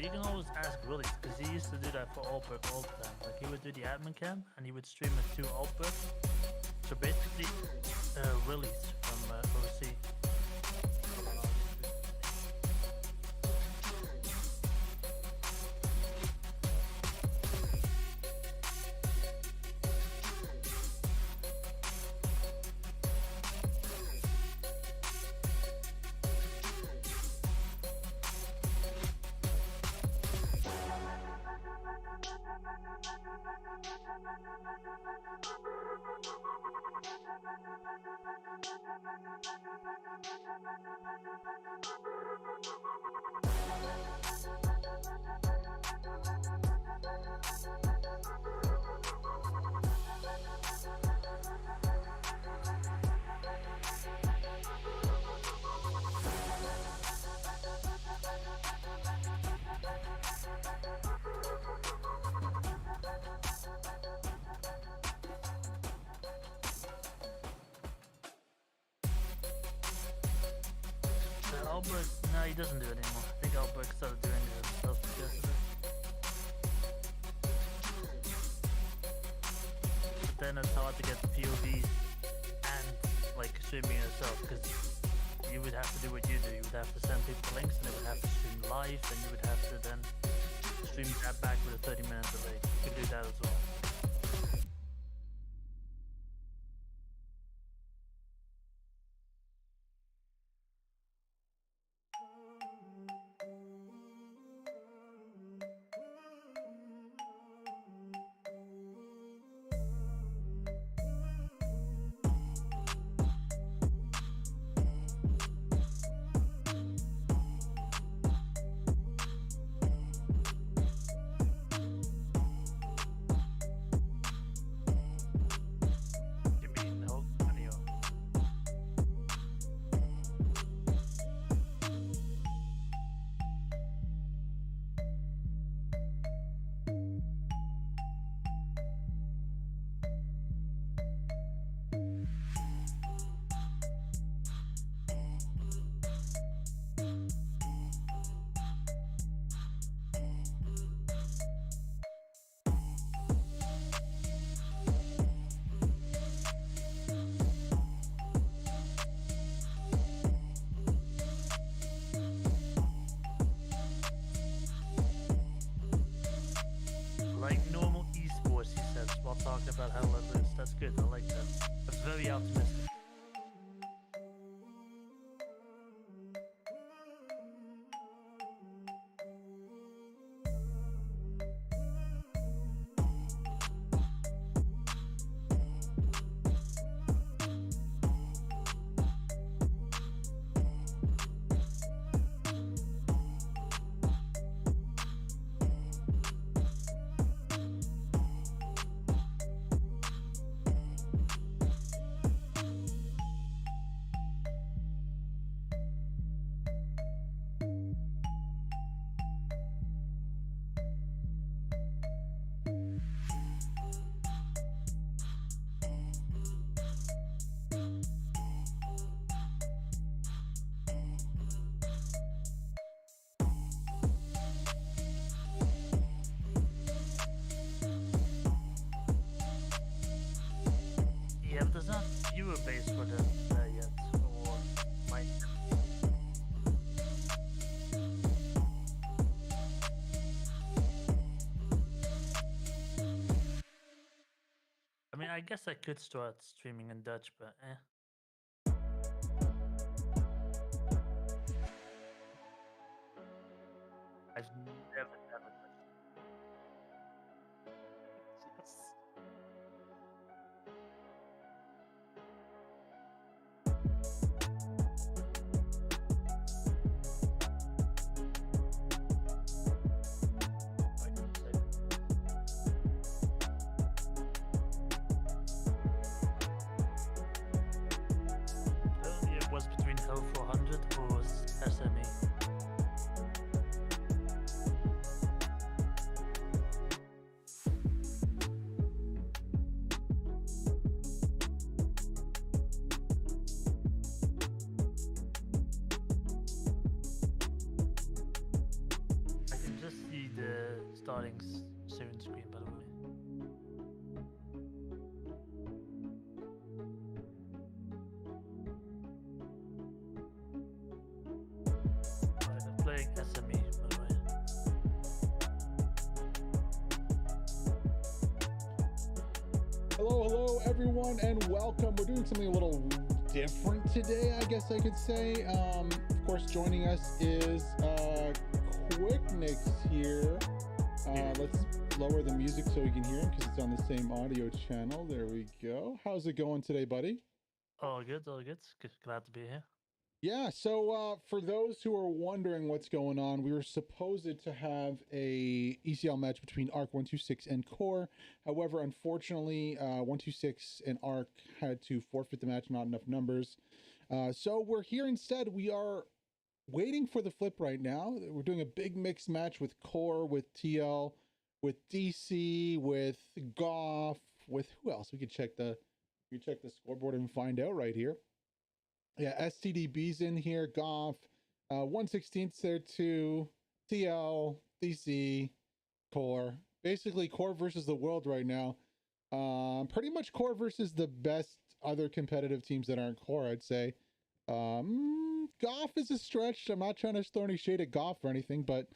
But you can always ask Willie, because he used to do that for Allberg all the time. Like, he would do the admin cam, and he would stream it to Allberg. So basically, Willie's from OC. Albert, no, he doesn't do it anymore. I think Albert started doing it himself yesterday. But then it's hard to get POVs and like streaming yourself, because you would have to do what you do. You would have to send people links, and they would have to stream live, and you would have to then stream that back with a 30-minute delay. You can do that as well. Like normal eSports, he says, while talking about how it is. That's good, I like that. That's very optimistic. Yeah, but there's not viewer base for that yet, or might. I mean, I guess I could start streaming in Dutch, but eh. I've never done it. Yes. It was between Hell 400 or SME. starting soon screen, by the way. I'm playing SME, by the way. Hello, everyone, and welcome. We're doing something a little different today, I guess I could say. Of course, joining us is Quicknix here. Let's lower the music so we can hear him because it's on the same audio channel. There we go. How's it going today, buddy? All good, all good. Glad to be here. Yeah, so for those who are wondering what's going on, we were supposed to have a ECL match between ARC 126 and Core. However, unfortunately, 126 and ARC had to forfeit the match, not enough numbers. So we're here instead. We are waiting for the flip right now. We're doing a big mixed match with Core, with TL, with DC, with Goff, with who else? We could check the scoreboard and find out right here. Yeah, STDB's in here, Goff, 116's there too, TL, DC, Core. Basically, Core versus the world right now. Pretty much Core versus the best other competitive teams that aren't Core, I'd say. Goff is a stretch. I'm not trying to throw any shade at Goff or anything, but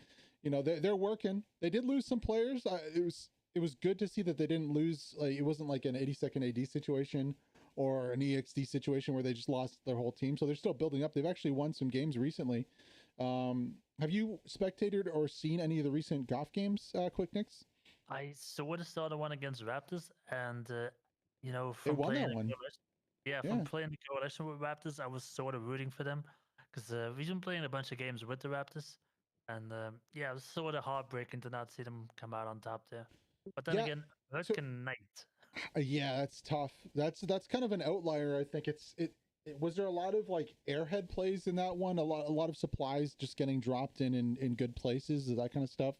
you know they're working. They did lose some players. It was good to see that they didn't lose. Like, it wasn't like an 82nd AD situation or an EXD situation where they just lost their whole team. So they're still building up. They've actually won some games recently. Have you spectated or seen any of the recent Goff games, Quicknix? I sort of saw the one against Raptors, and you know, They from won playing that one. from playing the coalition with Raptors, I was sort of rooting for them because we've been playing a bunch of games with the Raptors, and yeah, it was sort of heartbreaking to not see them come out on top there. But then again, Hurricane Knight. Yeah, that's tough. That's kind of an outlier. I think it was there a lot of like airhead plays in that one, a lot of supplies just getting dropped in good places, that kind of stuff.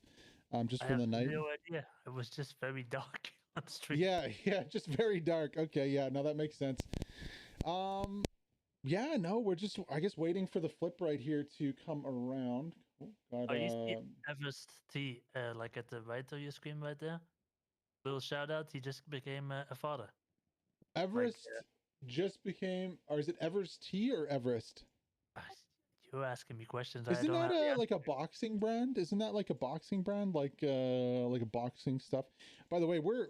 Just for the night. No idea. It was just very dark on the street. Yeah, just very dark. Okay, yeah, no, that makes sense. Yeah, no, we're just, I guess, waiting for the flip right here to come around. You see Everest T, like at the right of your screen right there? Little shout out, he just became a father. Everest just became, or is it Everest T or Everest? You're asking me questions. Isn't that like a boxing brand? Isn't that like a boxing brand, like a boxing stuff? By the way, we're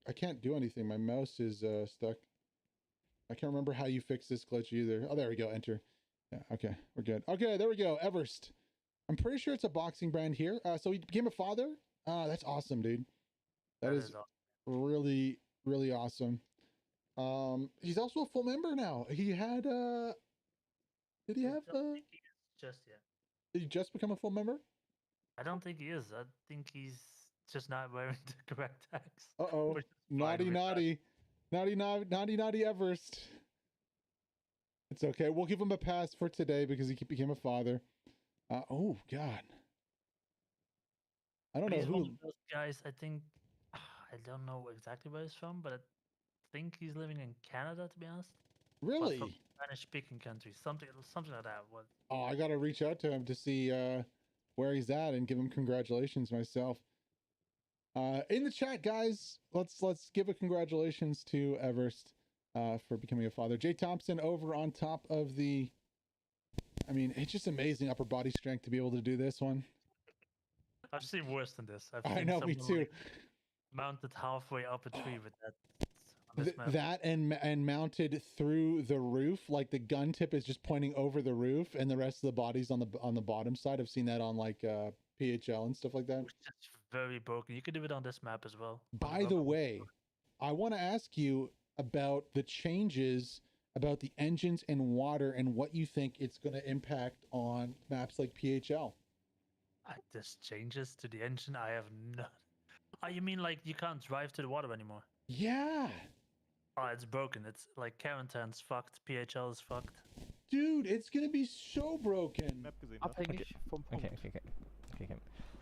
I can't do anything. My mouse is stuck. I can't remember how you fix this glitch either. Oh, there we go. Enter. Yeah, okay, we're good. Okay, there we go. Everest. I'm pretty sure it's a boxing brand here. So he became a father. That's awesome, dude. That is awesome. Really, really awesome. He's also a full member now. He had did he have I don't think he is just yet. Did he just become a full member? I don't think he is. I think he's just not wearing the correct tags. Uh-oh. Naughty Everest. It's okay. We'll give him a pass for today because he became a father. Oh God. I don't know who. One of those guys, I think, I don't know exactly where he's from, but I think he's living in Canada, to be honest. Really? Spanish-speaking country, something like that. What? Oh, I gotta reach out to him to see where he's at and give him congratulations myself. In the chat, guys, let's give a congratulations to Everest for becoming a father. Jay Thompson over on top of the. I mean, it's just amazing upper body strength to be able to do this one. I've seen worse than this. I know, me too. Like, mounted halfway up a tree with that. That and mounted through the roof, like the gun tip is just pointing over the roof, and the rest of the body's on the bottom side. I've seen that on like PHL and stuff like that. It's very broken. You could do it on this map as well. By the way, I want to ask you about the changes about the engines and water and what you think it's going to impact on maps like PHL. This changes to the engine. I have no. Oh, you mean like you can't drive to the water anymore? Yeah. Oh, it's broken. It's like Carentan's fucked. PHL is fucked. Dude, it's gonna be so broken. Okay.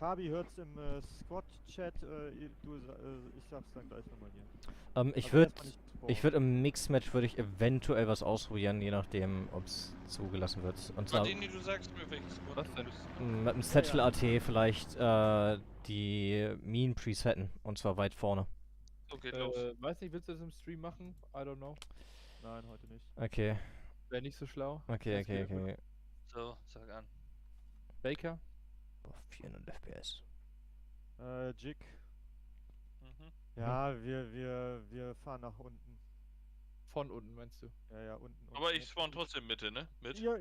Fabi hört's im Squad-Chat. Ich sag's dann gleich nochmal hier. Ich Also würde erstmal nicht ich würd im Mixmatch würde ich eventuell was ausprobieren, je nachdem, ob es zugelassen wird. Und zwar Martini, du sagst mir, welches Squad Was du denn? bist. mit dem Satchel AT vielleicht die Minen presetten. Und zwar weit vorne. So, geht los. Weiß nicht, willst du das im Stream machen? I don't know. Nein, heute nicht. Okay, Wäre nicht so schlau. okay, Kannst du okay, einfach- okay. So, sag an. Baker? Boah, 400 FPS. Jig. Mhm. Ja, wir fahren nach unten. Von unten, meinst du? Ja, unten. Aber ich spawn trotzdem Mitte, ne? Mit? Ihr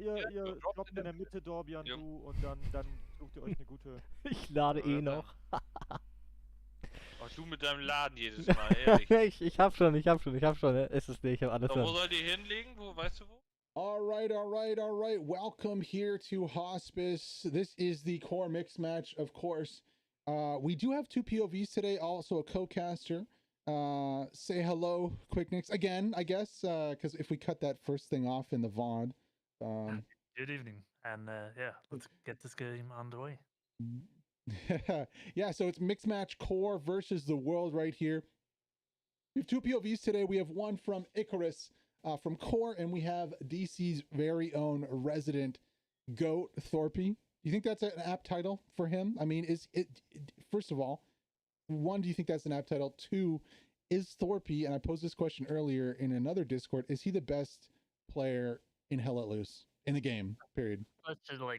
droppt droppt in in der der Mitte, Dorbian, Jo. du, und dann sucht ihr euch eine gute... Ich lade eh noch. Oh, du mit deinem Laden jedes Mal, ehrlich. ich hab schon. Ist es nicht, ich hab alles So, wo drin. soll die hinlegen? Wo, weißt du wo? All right. Welcome here to Hospice. This is the core mix match, of course. We do have 2 POVs today, also a co-caster. Say hello, Quick Nicks, again, I guess, because if we cut that first thing off in the VOD. Good evening, and yeah, let's get this game underway. Yeah, so it's mixed match core versus the world right here. We have 2 POVs today. We have one from Icarus from core, and we have DC's very own resident GOAT Thorpe. You think that's an apt title for him? I mean, is it first of all, one, do you think that's an apt title? 2, is Thorpe, and I posed this question earlier in another Discord, is he the best player in Hell Let Loose in the game, period? Such a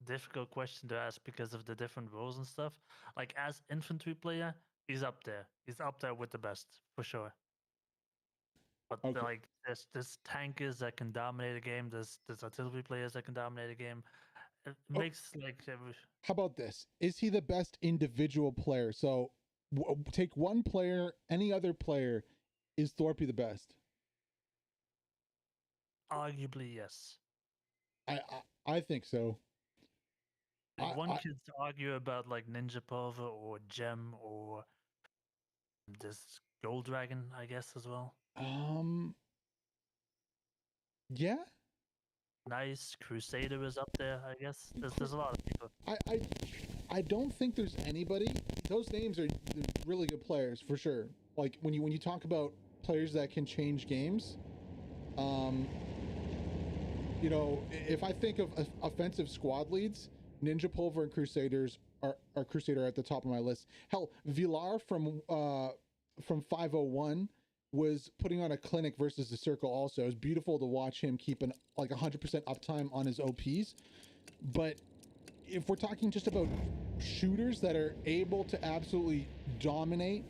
difficult question to ask because of the different roles and stuff. Like as infantry player, he's up there. He's up there with the best for sure. But Okay. there's tankers that can dominate a game. There's artillery players that can dominate a game. It Oh. makes How about this? Is he the best individual player? So take one player, any other player. Is Thorpe the best? arguably yes. I think so. One I- could argue about like Ninja Pulver or Gem or this Gold Dragon, I guess as well. Yeah. Nice Crusader is up there, I guess. There's a lot of people. I don't think there's anybody. Those names are really good players for sure. Like when you talk about players that can change games, you know, if I think of offensive squad leads, Ninja Pulver and Crusaders are Crusader at the top of my list. Hell, Villar from 501 was putting on a clinic versus the Circle also. It was beautiful to watch him keep an 100% uptime on his OPs. But if we're talking just about shooters that are able to absolutely dominate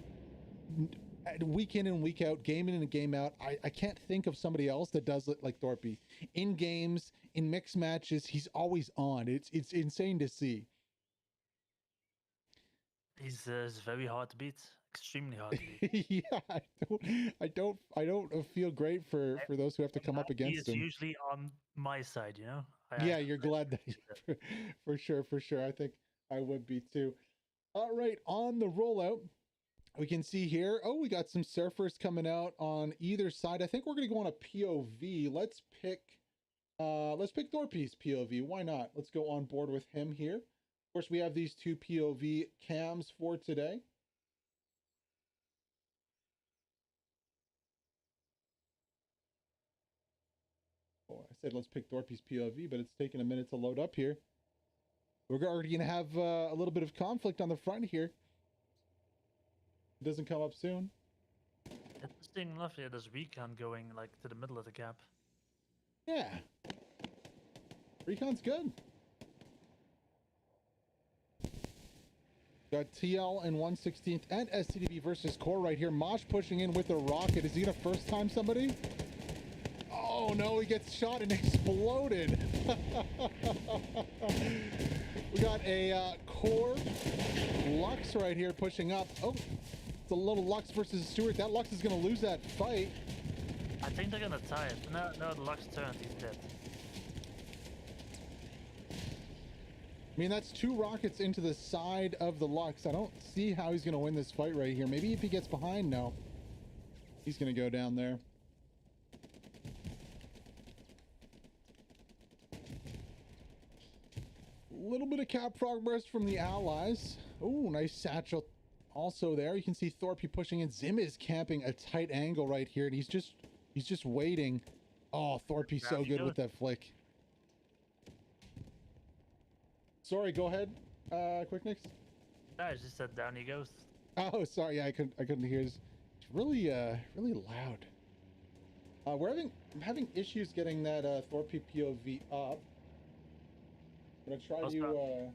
week in and week out, game in and game out, I can't think of somebody else that does it like Thorpe. In games, in mixed matches, he's always on. It's insane to see. He's very hard to beat. Extremely hard to beat. Yeah, I don't feel great for those who have to come up He against is him. usually on my side, you know? Yeah, you're glad that for sure. I think I would be too. All right, on the rollout, we can see here. Oh, we got some surfers coming out on either side. I think we're gonna go on a POV. Let's pick Thorpe's POV. Why not? Let's go on board with him here. Of course, we have these 2 POV cams for today. Oh, I said let's pick Thorpe's POV, but it's taking a minute to load up here. We're already going to have a little bit of conflict on the front here. It doesn't come up soon. Interesting enough, yeah, there's Recon going to the middle of the gap. Yeah. Recon's good. Got TL and 1/16th and SCDB versus Core right here. Mosh pushing in with a rocket. Is he going to first time somebody? Oh no, he gets shot and exploded. We got a Core Lux right here pushing up. Oh, it's a little Lux versus Stewart. That Lux is going to lose that fight. I think they're gonna tie it. No, the Lux turned, he's dead. I mean, that's 2 rockets into the side of the Lux. I don't see how he's going to win this fight right here. Maybe if he gets behind, no. He's going to go down there. little bit of cap progress from the allies. Oh, nice satchel also there. You can see Thorpe pushing in. Zim is camping a tight angle right here, and he's just waiting. Oh, Thorpe's so good with that flick. Sorry, go ahead, Quick Nix. I just said down he goes. Oh, sorry, yeah, I couldn't hear. It's really really loud. I'm having issues getting that Thorpe POV up. I'm gonna try to.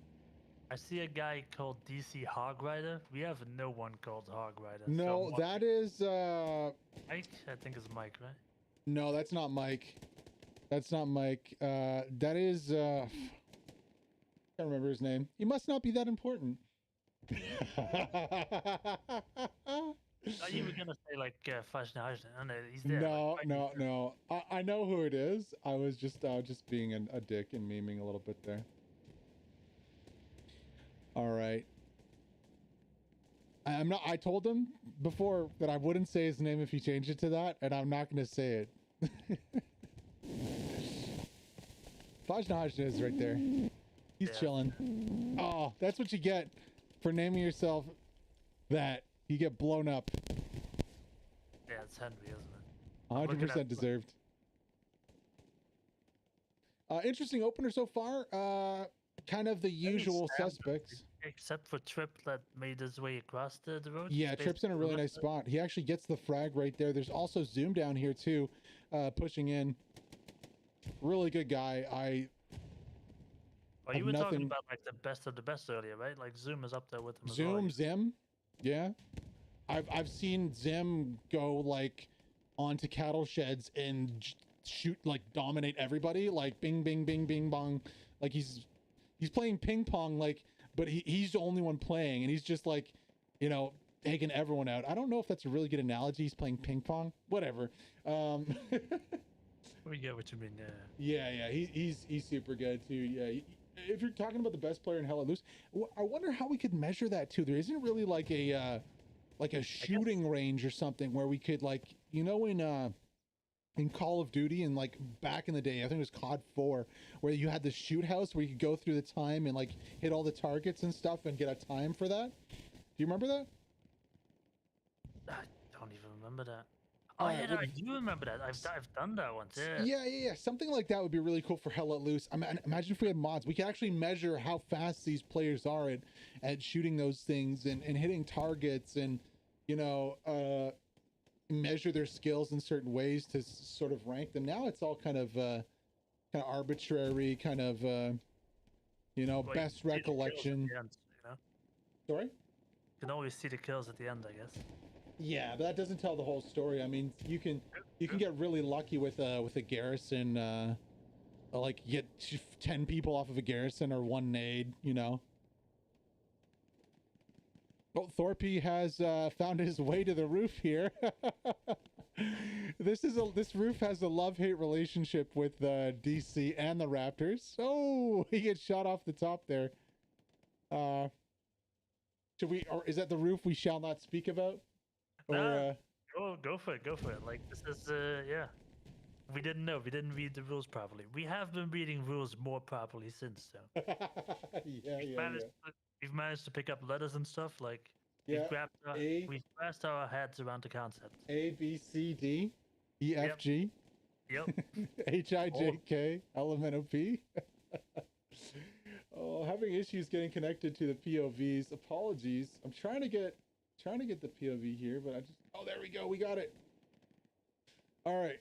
I see a guy called DC Hog Rider. We have no one called Hog Rider. No, that is Mike. I think it's Mike, right? No, that's not Mike. That's not Mike. That is can't remember his name. He must not be that important. You were gonna say like Fajnaj, and he's there. No, like, no, no. I know who it is. I was just being a dick and memeing a little bit there. All right. I told him before that I wouldn't say his name if he changed it to that, and I'm not going to say it. Fajnaj is right there. He's chilling. Oh, that's what you get for naming yourself that. You get blown up. Yeah, it's Henry, isn't it? 100% deserved. Interesting opener so far. Kind of the usual suspects. Except for Trip that made his way across the road. Yeah, Trip's in a really nice spot. He actually gets the frag right there. There's also Zoom down here too, pushing in. Really good guy. You were talking about like the best of the best earlier, right? Like Zoom is up there with him. Zoom, Zim. Yeah. I've seen Zim go like onto cattle sheds and shoot, like dominate everybody, like bing bing bing bing bong, like he's playing ping pong, like, but he's the only one playing, and he's just like, you know, taking everyone out. I don't know if that's a really good analogy. He's playing ping pong, whatever. We get what you mean. Yeah, he's super good too. Yeah, if you're talking about the best player in Hell Let Loose, I wonder how we could measure that too. There isn't really like a shooting range or something where we could, like, you know, in Call of Duty and like back in the day, I think it was COD 4, where you had the shoot house where you could go through the time and like hit all the targets and stuff and get a time for that. Do you remember that? I don't even remember that. Oh yeah, no, I do remember that. I've done that once. Yeah. Something like that would be really cool for Hell Let Loose. I mean, imagine if we had mods. We could actually measure how fast these players are at shooting those things and hitting targets, and you know, measure their skills in certain ways to sort of rank them. Now it's all kind of arbitrary, kind of you know, well, best recollection. End, you know? Sorry? You can always see the kills at the end, I guess. Yeah, but that doesn't tell the whole story. I mean, you can get really lucky with a garrison, like you get 10 people off of a garrison or one nade, you know. Well, Thorpe has found his way to the roof here. This roof has a love-hate relationship with DC and the Raptors. Oh, he gets shot off the top there. Should we, or is that the roof we shall not speak about? Or, go for it. Like, this is yeah. We didn't know. We didn't read the rules properly. We have been reading rules more properly since, though. We've managed to pick up letters and stuff. Like, we've grasped our heads around the concept. A, B, C, D, E, F, G. Yep. H, I, J, K, L, M, N, O, P. Oh, having issues getting connected to the POVs. Apologies. I'm trying to get the POV here, but oh, there we go. We got it. All right.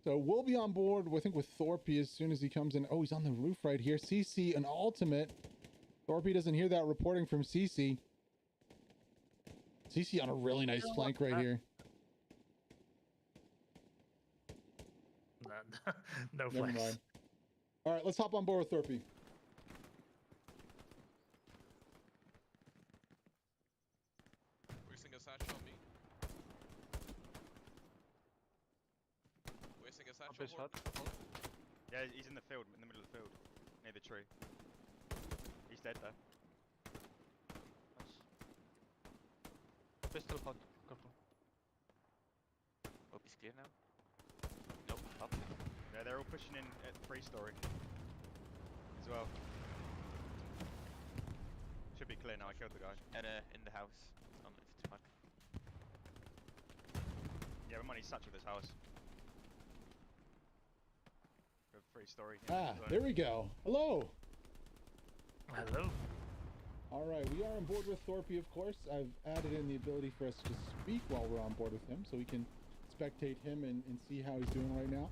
So we'll be on board, I think, with Thorpe as soon as he comes in. Oh, he's on the roof right here. CC, an ultimate. Thorpe doesn't hear that reporting from CC. CC on a really nice flank right here. No Never flex. mind. All right, let's hop on board with Thorpe. Wasting a satchel on me. Wasting a satchel. Yeah, he's in the field, in the middle of the field, near the tree. He's dead though. Nice. Pistol pod, couple. Hope he's clear now. Nope, up. Yeah, they're all pushing in at 3-story as well. Should be clear now. I killed the guy. And in the house. On the 55. Yeah, we're money such of this house. Go 3-story. There we go. Hello. Hello. All right, we are on board with Thorpe, of course. I've added in the ability for us to speak while we're on board with him, so we can spectate him and see how he's doing right now.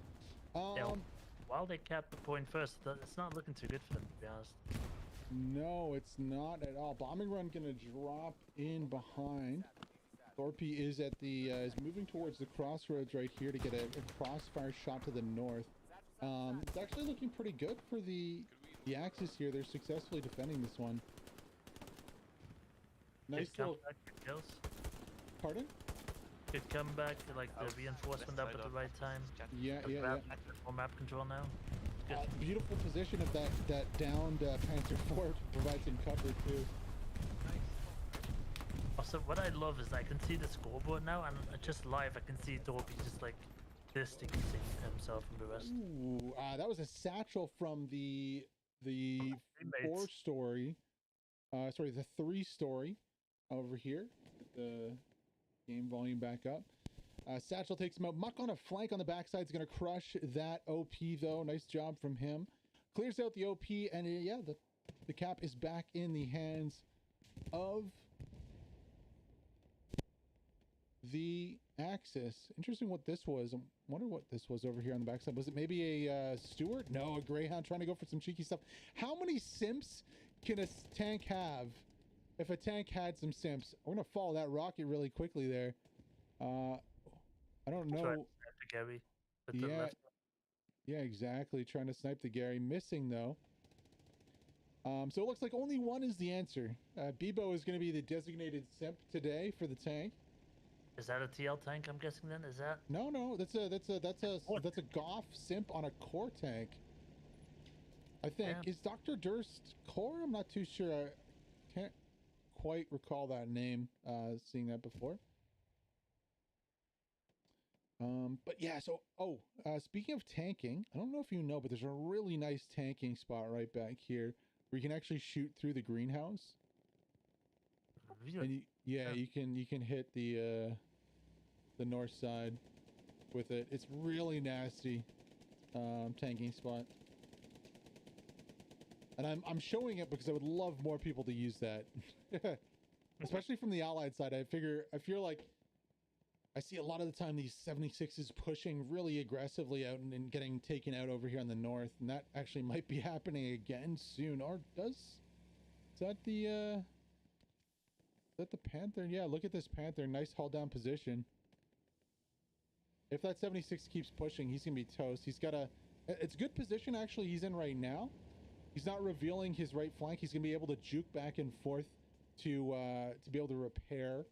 Yeah, while they capped the point first, it's not looking too good for them, to be honest. No, it's not at all. Bombing run gonna drop in behind. Thorpe is at the is moving towards the crossroads right here to get a crossfire shot to the north. It's actually looking pretty good for the Axis here. They're successfully defending this one. Nice little kills. Pardon? Good comeback, like the reinforcement up at the right time. Yeah. More map control now. Good. Beautiful position of that downed Panther 4 to provide some cover too. Also, what I love is I can see the scoreboard now, and just live I can see Thorpe just like distancing himself from the rest. Ooh, that was a satchel from the 4-story. Sorry, the 3-story over here. The game volume back up. Satchel takes him out. Muck on a flank on the backside is going to crush that OP though. Nice job from him. Clears out the OP, and yeah, the cap is back in the hands of the Axis. Interesting what this was. I wonder what this was over here on the backside. Was it maybe a Stewart? No, a Greyhound trying to go for some cheeky stuff. How many simps can a tank have? If a tank had some simps, we're gonna follow that rocket really quickly there. I don't know. Gary, yeah, exactly. Trying to snipe the Gary, missing though. So it looks like only one is the answer. Bebo is going to be the designated simp today for the tank. Is that a TL tank? I'm guessing then. Is that? No. That's a Goff simp on a core tank. I think is Dr. Durst core. I'm not too sure. I can't quite recall that name. Seeing that before. But yeah, so, speaking of tanking, I don't know if you know, but there's a really nice tanking spot right back here where you can actually shoot through the greenhouse. Really? And you can hit the north side with it. It's really nasty, tanking spot. And I'm showing it because I would love more people to use that. Especially from the Allied side. I feel like I see a lot of the time these 76s pushing really aggressively out and getting taken out over here on the north, and that actually might be happening again soon. Or is that the Panther? Yeah, look at this Panther. Nice hull down position. If that 76 keeps pushing, he's gonna be toast. He's got it's a good position actually he's in right now. He's not revealing his right flank. He's gonna be able to juke back and forth to be able to repair.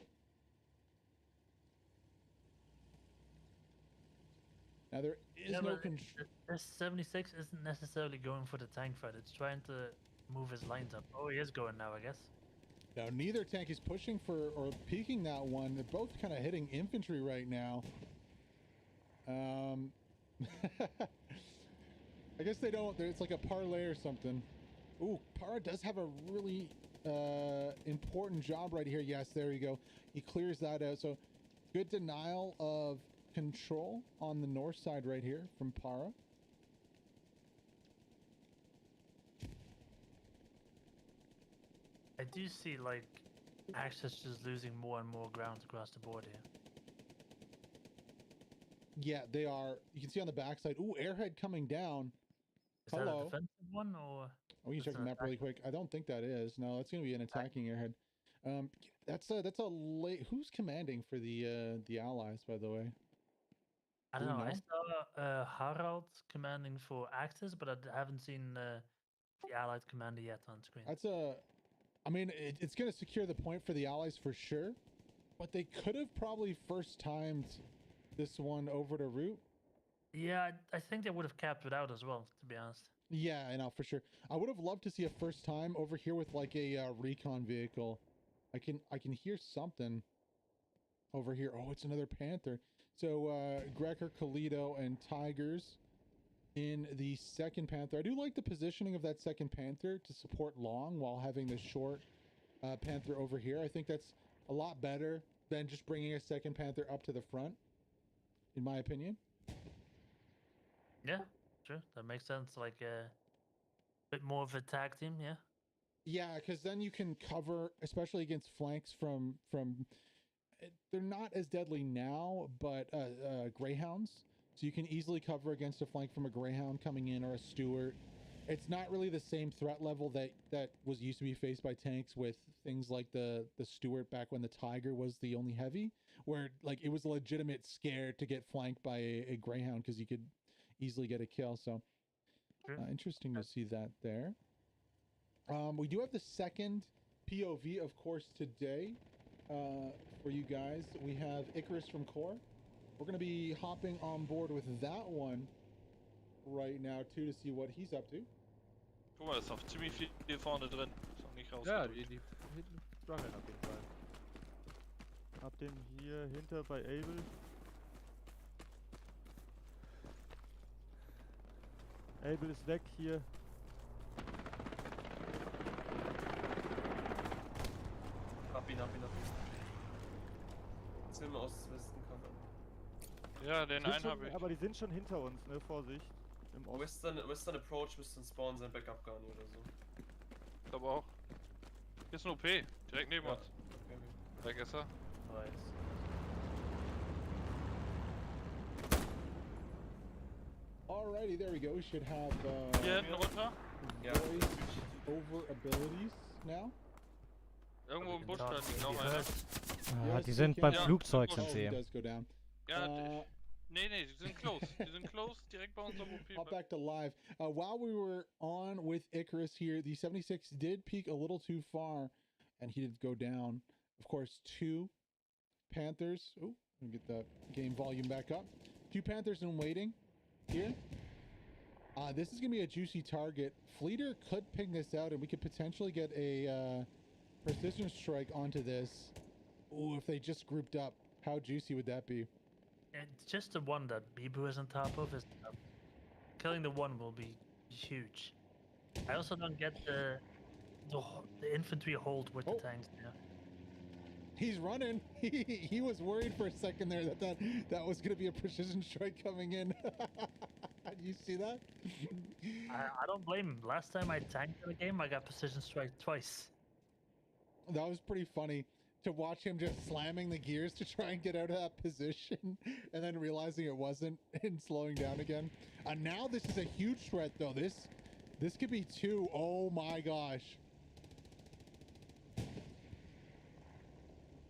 Now there is no control. This 76 isn't necessarily going for the tank fight. It's trying to move his lines up. Oh, he is going now, I guess. Now neither tank is pushing for or peeking that one. They're both kind of hitting infantry right now. I guess they don't. It's like a parlay or something. Ooh, Para does have a really important job right here. Yes, there you go. He clears that out. So good denial of control on the north side right here from Para. I do see like Axis just losing more and more ground across the board here. Yeah, they are. You can see on the backside. Ooh, airhead coming down. Is that a defensive one or? Oh, you check the map really quick. I don't think that is. No, that's going to be an attacking airhead. That's a late. Who's commanding for the Allies, by the way? I don't know. I saw Harald commanding for Axis, but I haven't seen the Allied commander yet on screen. I mean, it's going to secure the point for the Allies for sure, but they could have probably first timed this one over to route. Yeah, I think they would have capped it out as well, to be honest. Yeah, I know for sure. I would have loved to see a first time over here with like a recon vehicle. I can hear something over here. Oh, it's another Panther. So Greker, Kalido, and Tigers in the second Panther. I do like the positioning of that second Panther to support long while having the short Panther over here. I think that's a lot better than just bringing a second Panther up to the front, in my opinion. Yeah, sure. That makes sense. Like a bit more of a tag team, yeah. Yeah, because then you can cover, especially against flanks from they're not as deadly now, but Greyhounds. So you can easily cover against a flank from a Greyhound coming in or a Stewart. It's not really the same threat level that was used to be faced by tanks with things like the Stewart back when the Tiger was the only heavy, where like it was a legitimate scare to get flanked by a Greyhound because you could easily get a kill. So interesting to see that there. We do have the second POV, of course, today for you guys. We have Icarus from Core. We're going to be hopping on board with that one right now, too, to see what he's up to. Guck mal, das ist auch ziemlich viel hier vorne drin. Ist auch nicht Ja, rausgedrückt. die hinten struggeln auf jeden Fall. Hab den hier hinter bei Able. Able ist weg hier. Hab ihn. Jetzt nehmen wir Ost-Westen covern. Ja, den Sind einen schon, habe ich. aber die sind schon hinter uns, ne? Vorsicht. Im Osten. Western Approach müsste ein Spawn sein, Backup gar nicht oder so. Ich glaube auch. Hier ist ein OP, direkt neben Ja. uns. Okay. Weg ist er. Right. Alrighty, there we go. We should have Hier hinten runter. Ja. voice over abilities now. Irgendwo im Busch, da Talk, liegt you noch einer. heard? Ah, Yes, die we sind can- beim Ja, Flugzeug, oh, sind Oh, sie. he does go down. Ja, Uh, nee, die sind close. Die sind close, direkt bei unserem Hop OP. back to live. While we were on with Icarus here, the 76 did peak a little too far, and he did go down. Of course, 2 Panthers. Oh, let me get that game volume back up. 2 Panthers in waiting here. This is going to be a juicy target. Fleeter could ping this out, and we could potentially get a precision strike onto this. Ooh, if they just grouped up. How juicy would that be? It's just the one that Bibu is on top of. Is killing the one will be huge. I also don't get the infantry hold with Oh. the tanks. Yeah. He's running. He was worried for a second there that was going to be a precision strike coming in. Do you see that? I don't blame him. Last time I tanked in a game, I got precision strike twice. That was pretty funny to watch him just slamming the gears to try and get out of that position and then realizing it wasn't and slowing down again. Now this is a huge threat though. This could be 2. Oh my gosh.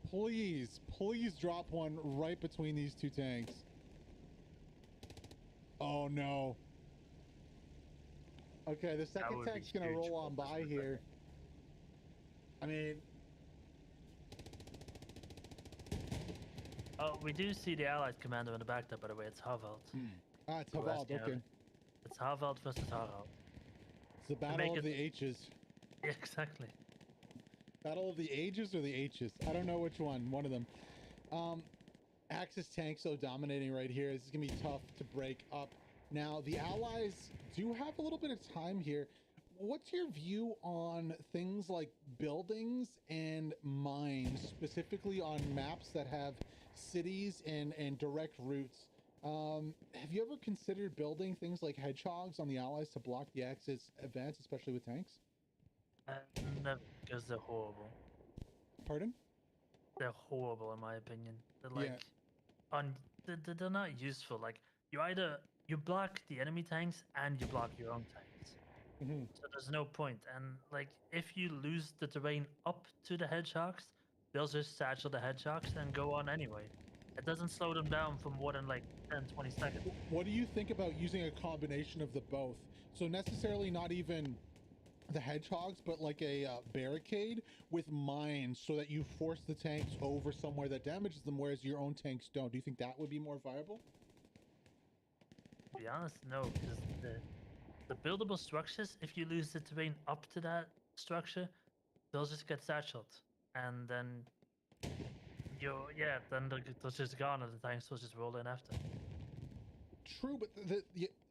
Please drop one right between these 2 tanks. Oh no. Okay, the second would be tank's gonna huge roll for on by Berserkr. here. I mean, Oh, we do see the Allied commander in the back there, by the way. It's Havald. it's Who has Havald, the okay. It's Havald versus Harald. It's the battle make of it- the H's. Yeah, exactly. Battle of the Ages or the H's? I don't know which one. One of them. Axis tank so dominating right here. This is gonna be tough to break up. Now the Allies do have a little bit of time here. What's your view on things like buildings and mines, specifically on maps that have cities and direct routes? Have you ever considered building things like hedgehogs on the Allies to block the Axis advance, especially with tanks? Never, because they're horrible. Pardon? They're horrible in my opinion. They're Yeah. like, they're not useful. Like you block the enemy tanks and you block your own tanks. Mm-hmm. So there's no point. And like if you lose the terrain up to the hedgehogs, they'll just satchel the hedgehogs and go on anyway. It doesn't slow them down for more than like 10, 20 seconds. What do you think about using a combination of the both? So necessarily not even the hedgehogs, but like a barricade with mines so that you force the tanks over somewhere that damages them, whereas your own tanks don't. Do you think that would be more viable? To be honest, no, because the buildable structures, if you lose the terrain up to that structure, they'll just get satcheled. And then then they're just gone and the tanks will just roll in after. True, but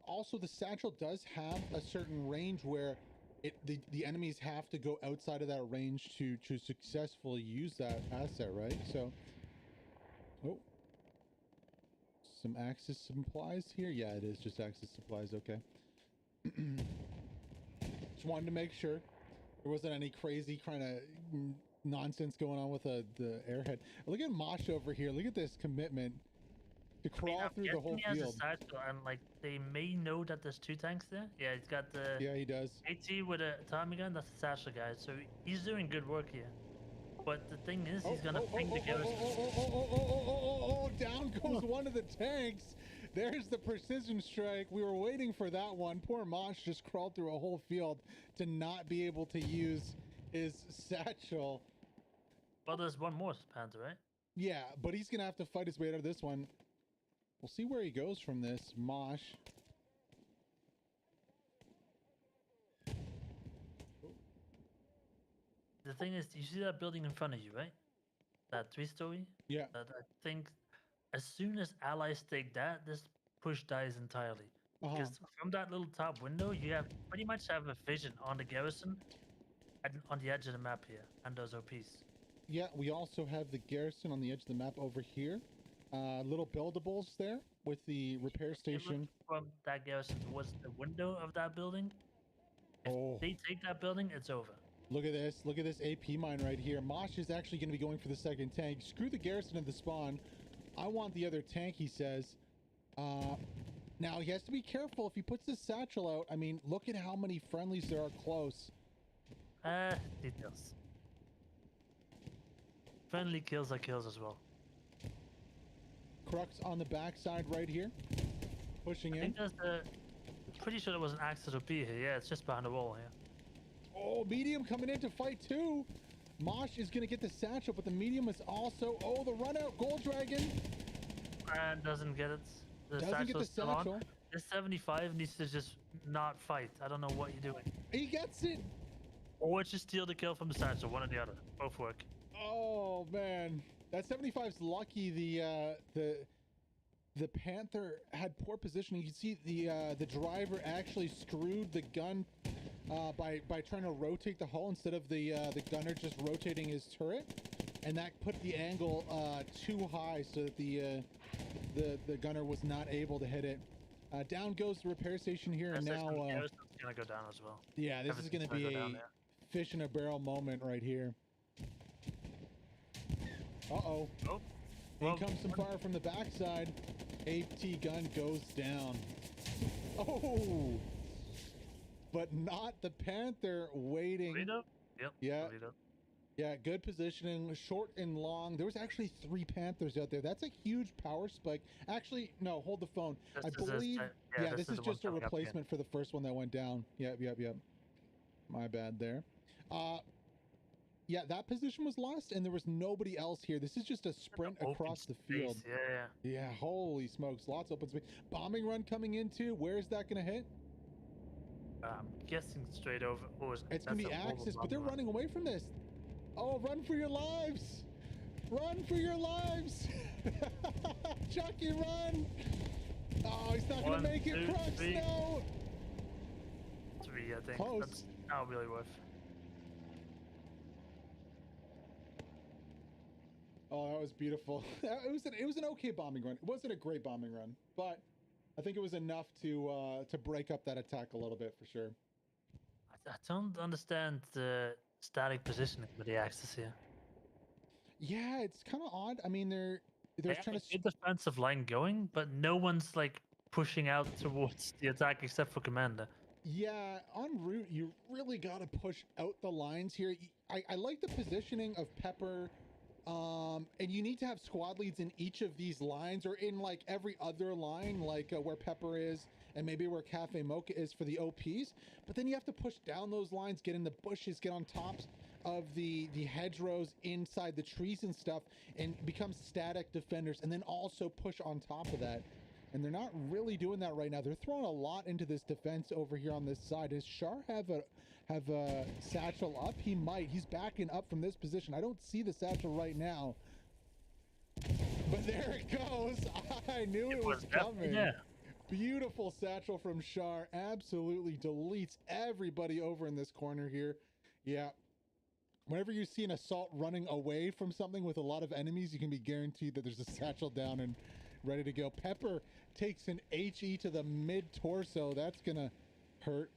also the satchel does have a certain range where the enemies have to go outside of that range to successfully use that asset, right? So, oh, some Axis supplies here. Yeah, it is just Axis supplies. Okay. Just wanted to make sure there wasn't any crazy kind of nonsense going on with the airhead. Look at Mosh over here. Look at this commitment to crawl through the whole he has a field. satchel, and like they may know that there's 2 tanks there. Yeah, he's got the Yeah, he does. AT with a Tommy gun. That's the satchel guy. So he's doing good work here. But the thing is, he's gonna ping the garrison. Down goes one of the tanks. There's the precision strike. We were waiting for that one. Poor Mosh just crawled through a whole field to not be able to use his satchel. Well, there's one more Panther, right? Yeah, but he's gonna have to fight his way out of this one. We'll see where he goes from this. Mosh. The thing is, you see that building in front of you, right? That 3-story? Yeah. That I think as soon as allies take that, this push dies entirely. Because from that little top window, you pretty much have a vision on the garrison on the edge of the map here, and those OPs. Yeah, we also have the garrison on the edge of the map over here. Little buildables there with the repair station. From that garrison towards the window of that building. If they take that building, it's over. Look at this. Look at this AP mine right here. Mosh is actually going to be going for the second tank. Screw the garrison of the spawn. I want the other tank, he says. Now, he has to be careful if he puts this satchel out. I mean, look at how many friendlies there are close. Details. Friendly kills are kills as well. Crux on the backside right here. Pushing in. I think pretty sure there was an Axis OP here. Yeah, it's just behind the wall here. Oh, medium coming in to fight too. Mosh is going to get the satchel, but the medium is also... Oh, the run out. Gold Dragon. And doesn't get it. Doesn't get the satchel. This 75 needs to just not fight. I don't know what you're doing. He gets it. Or just steal the kill from the satchel. One or the other. Both work. Oh, man. That 75's lucky. The Panther had poor positioning. You can see the driver actually screwed the gun by trying to rotate the hull instead of the gunner just rotating his turret, and that put the angle too high so that the gunner was not able to hit it. Down goes the repair station here, and now it's gonna go down as well. Yeah, this is gonna be a fish in a barrel moment right here. Oh. In comes some fire from the backside. AT gun goes down. Oh! But not the Panther waiting. Yep. Yeah. Yeah, good positioning, short and long. There was actually 3 Panthers out there. That's a huge power spike. Actually, no, hold the phone. I believe... Yeah, this is just a replacement for the first one that went down. Yep. My bad there. Yeah, that position was lost, and there was nobody else here. This is just a sprint across the field. Yeah, holy smokes. Lots of open space. Bombing run coming in, too. Where is that going to hit? I'm guessing straight over. It's going to be Axis, but they're running away from this. Oh, run for your lives. Run for your lives. Chucky, run. Oh, he's not going to make it. Crux, no. 3, I think. Close. That's not really worth. Oh, that was beautiful. It was an okay bombing run. It wasn't a great bombing run, but I think it was enough to break up that attack a little bit for sure. I don't understand the static positioning with the Axis here. Yeah, it's kind of odd. I mean, they're trying to get the defensive line going, but no one's like pushing out towards the attack except for Commander. Yeah, en route, you really got to push out the lines here. I like the positioning of Pepper. And you need to have squad leads in each of these lines, or in like every other line, like where Pepper is and maybe where Cafe Mocha is for the OPs. But then you have to push down those lines, get in the bushes, get on tops of the hedgerows inside the trees and stuff, and become static defenders, and then also push on top of that. And they're not really doing that right now. They're throwing a lot into this defense over here on this side. Does Shar have a satchel up? He might. He's backing up from this position. I don't see the satchel right now. But there it goes. I knew it was coming. Yeah. Beautiful satchel from Shar. Absolutely deletes everybody over in this corner here. Yeah. Whenever you see an assault running away from something with a lot of enemies, you can be guaranteed that there's a satchel down and ready to go. Pepper takes an HE to the mid-torso. That's going to hurt.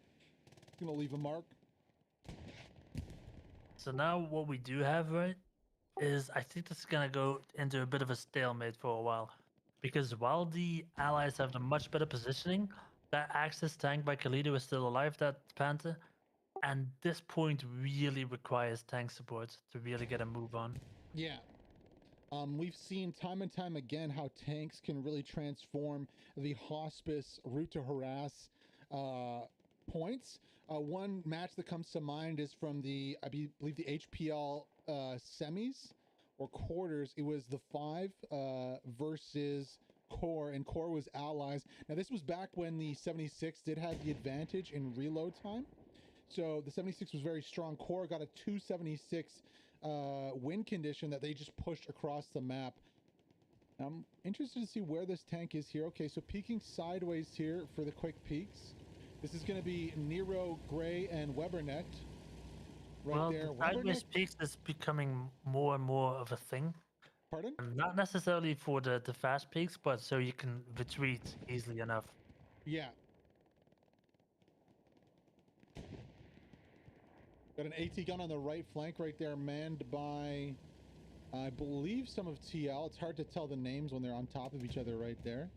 Going to leave a mark. So now what we do have, right, is I think this is going to go into a bit of a stalemate for a while. Because while the allies have the much better positioning, that Axis tank by Khalid is still alive, that Panther. And this point really requires tank support to really get a move on. Yeah. We've seen time and time again how tanks can really transform the hospice route to harass points. One match that comes to mind is from the, I believe the HPL semis or quarters. It was the 5 versus Core, and Core was allies. Now this was back when the 76 did have the advantage in reload time. So the 76 was very strong. Core got a 276 win condition that they just pushed across the map. I'm interested to see where this tank is here. Okay, so peeking sideways here for the quick peeks. This is going to be Nero, Gray, and Webernet. Right Well, there. the sideways peaks is becoming more and more of a thing. Pardon? And not necessarily for the fast peaks, but so you can retreat easily enough. Yeah. Got an AT gun on the right flank right there, manned by, I believe, some of TL. It's hard to tell the names when they're on top of each other right there.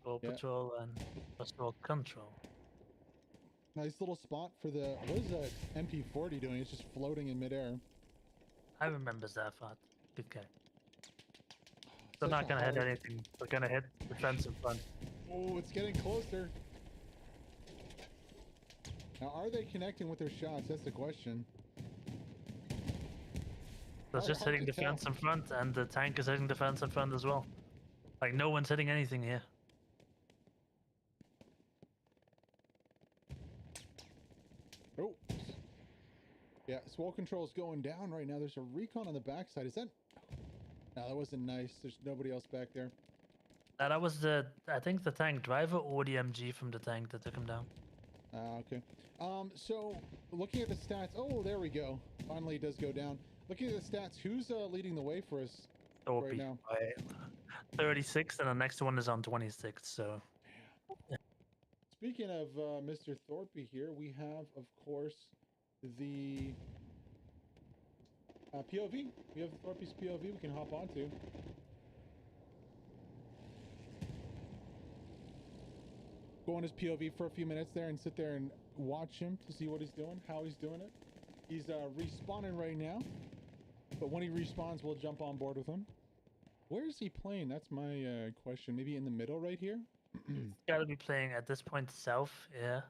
Patrol Patrol and Patrol Control. Nice little spot for the, what is that MP40 doing? It's just floating in midair. I remember Zafat. Good guy. Such They're not a going to hit hard- anything. They're going to hit defensive front. Oh, it's getting closer. Now, are they connecting with their shots? That's the question. They're Hard- just hard hitting to tell. defense in front, and the tank is hitting defense in front as well. Like, no one's hitting anything here. Oh. Yeah, swell control is going down right now. There's a recon on the backside. Is that... No, that wasn't nice. There's nobody else back there. That was the, I think, the tank driver or the MG from the tank that took him down. Okay. So, looking at the stats... Oh, there we go. Finally, it does go down. Looking at the stats, who's leading the way for us right now? By 36, and the next one is on 26, so... Speaking of Mr. Thorpe here, we have, of course, the POV. We have Thorpe's POV we can hop onto. Go on his POV for a few minutes there and sit there and watch him to see what he's doing, how he's doing it. He's respawning right now, but when he respawns, we'll jump on board with him. Where is he playing? That's my question. Maybe in the middle right here? Gotta be playing at this point south, yeah.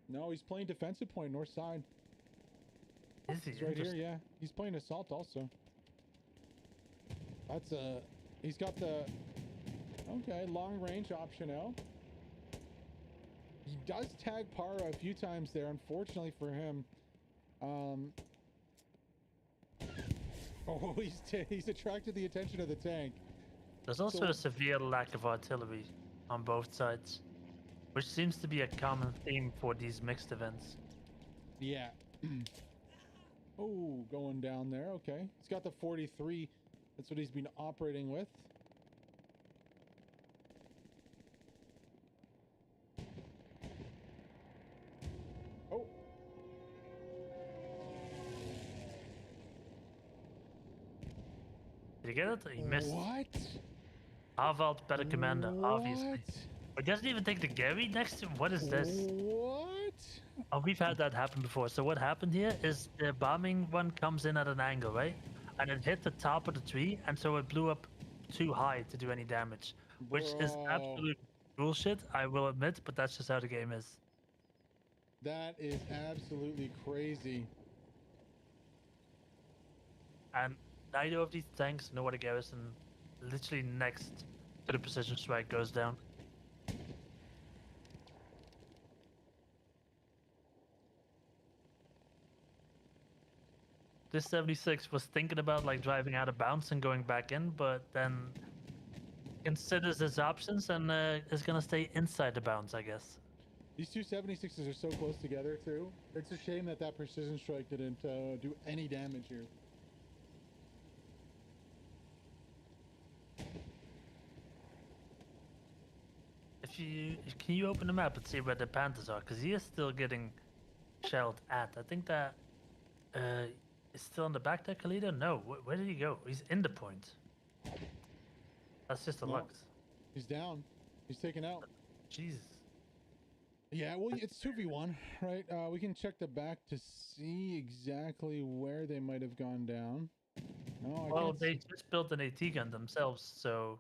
No, he's playing defensive point, north side. Is he? He's right here, yeah. He's playing assault also. That's he's got the, okay, long range option L. He does tag Para a few times there, unfortunately for him. Oh, he's attracted the attention of the tank. There's also So- a severe lack of artillery on both sides, which seems to be a common theme for these mixed events. Yeah. Oh, going down there. Okay. He's got the 43. That's what he's been operating with. Oh. Did you get it? He missed. What? Arvald, better commander, obviously. What? But doesn't even take the Gary next to him. What is this? What? Oh, we've had that happen before. So what happened here is the bombing one comes in at an angle, right? And it hit the top of the tree, and so it blew up too high to do any damage. Which is Bro. absolute bullshit, I will admit, but that's just how the game is. That is absolutely crazy. And neither of these tanks know what a garrison literally next to the precision strike goes down. This 76 was thinking about like driving out of bounds and going back in, but then considers his options and is gonna stay inside the bounds, I guess. These two 76s are so close together too. It's a shame that that precision strike didn't do any damage here. Can you open the map and see where the Panthers are? Because he is still getting shelled at. I think that is still in the back there, Khalida? No, where did he go? He's in the point. That's just a No. Lux. He's down. He's taken out. Jesus. Yeah, well, it's 2v1, right? We can check the back to see exactly where they might have gone down. No, I Well, can't they see. just built an AT gun themselves, so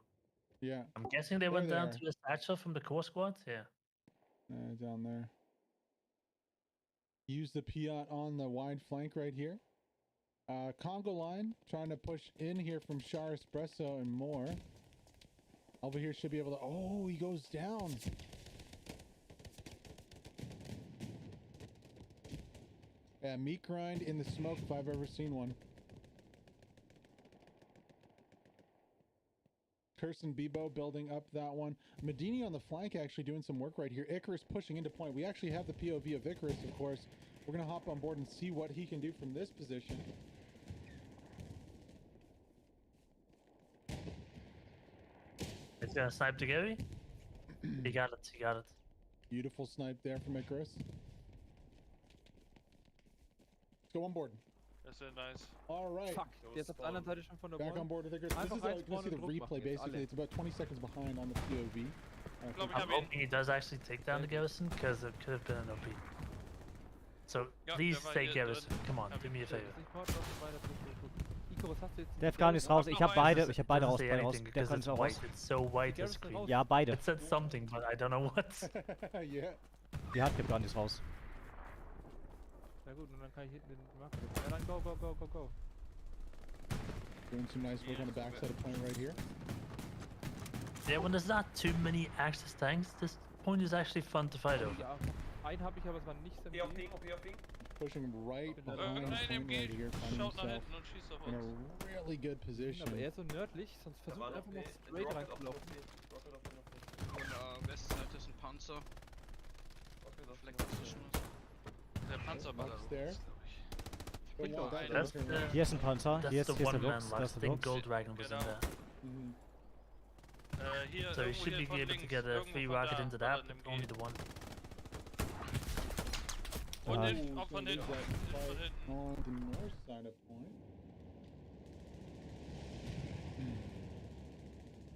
Yeah, I'm guessing they There went they down are. to the satchel from the core squad. Yeah. down there. Use the Piat on the wide flank right here. Congo line trying to push in here from Char Espresso and more. Over here should be able to. Oh, he goes down. Yeah, meat grind in the smoke if I've ever seen one. Kirsten Bebo building up that one. Medini on the flank actually doing some work right here. Icarus pushing into point. We actually have the POV of Icarus, of course. We're going to hop on board and see what he can do from this position. He's gonna snipe to Gary. He got it. He got it. Beautiful snipe there from Icarus. Let's go on board. Das ist nice. All right. Fuck, der ist auf der anderen Seite schon von der Back on Wall. board with Icarus. This Einfach is you can reinspawnen see the und Druck replay machen jetzt, basically. alle. It's about 20 seconds behind on the POV. Glaub ich I'm hab ihn. hoping he does actually take down the Garrison because it could have been an OP. So Ja, please der war take hier Garrison. drin. Come on, Hab do ich me a favor. Ich warte auf den weiter. Icarus, hast du jetzt Der Afghan ist raus. Ich habe beide, ich habe beide Doesn't raus. say Beide raus. anything Der because kann it's auch white. raus. It's so white the Garrison screen. raus. Ja, beide. It said something, but I don't know what. Yeah. Die Hardcap-Gun ist raus. Na gut, und dann kann ich hinten den Markt. Ja, dann go. Doing some nice work on the backside of point right here. Yeah, when there's not too many Axis tanks, this point is actually fun to fight over. Ja, einen habe ich, aber es war nicht P SMG. auf Ping, OP auf Ping. Pushing right behind Nein, point MG right here, finding schaut nach himself hinten und schießt auf in uns. a really good position. Aber er ist so nördlich, sonst Da versucht war einfach noch mal P. straight Rocket auf reinzulaufen. P. Rocket auf P. Von der Westseite ist ein Panzer. Rocket auf Fleck P. dazwischen. Der Panzerballer Lux there. ist, glaub ich. But doch that That's doesn't the, work. Hier ist ein Panzer. that's Hier the ist der one-man Lux. Lux. Das ist I der think Lux. Gold Dragon was in Genau. there. Mhm. Hier, So he irgendwo should hier be von able to links. get a Irgendwo free von rocket da into war that, ein but only MG. the one. Von Ah. hinten, auch so von there's hinten. that Von fight hinten. on the north side of point.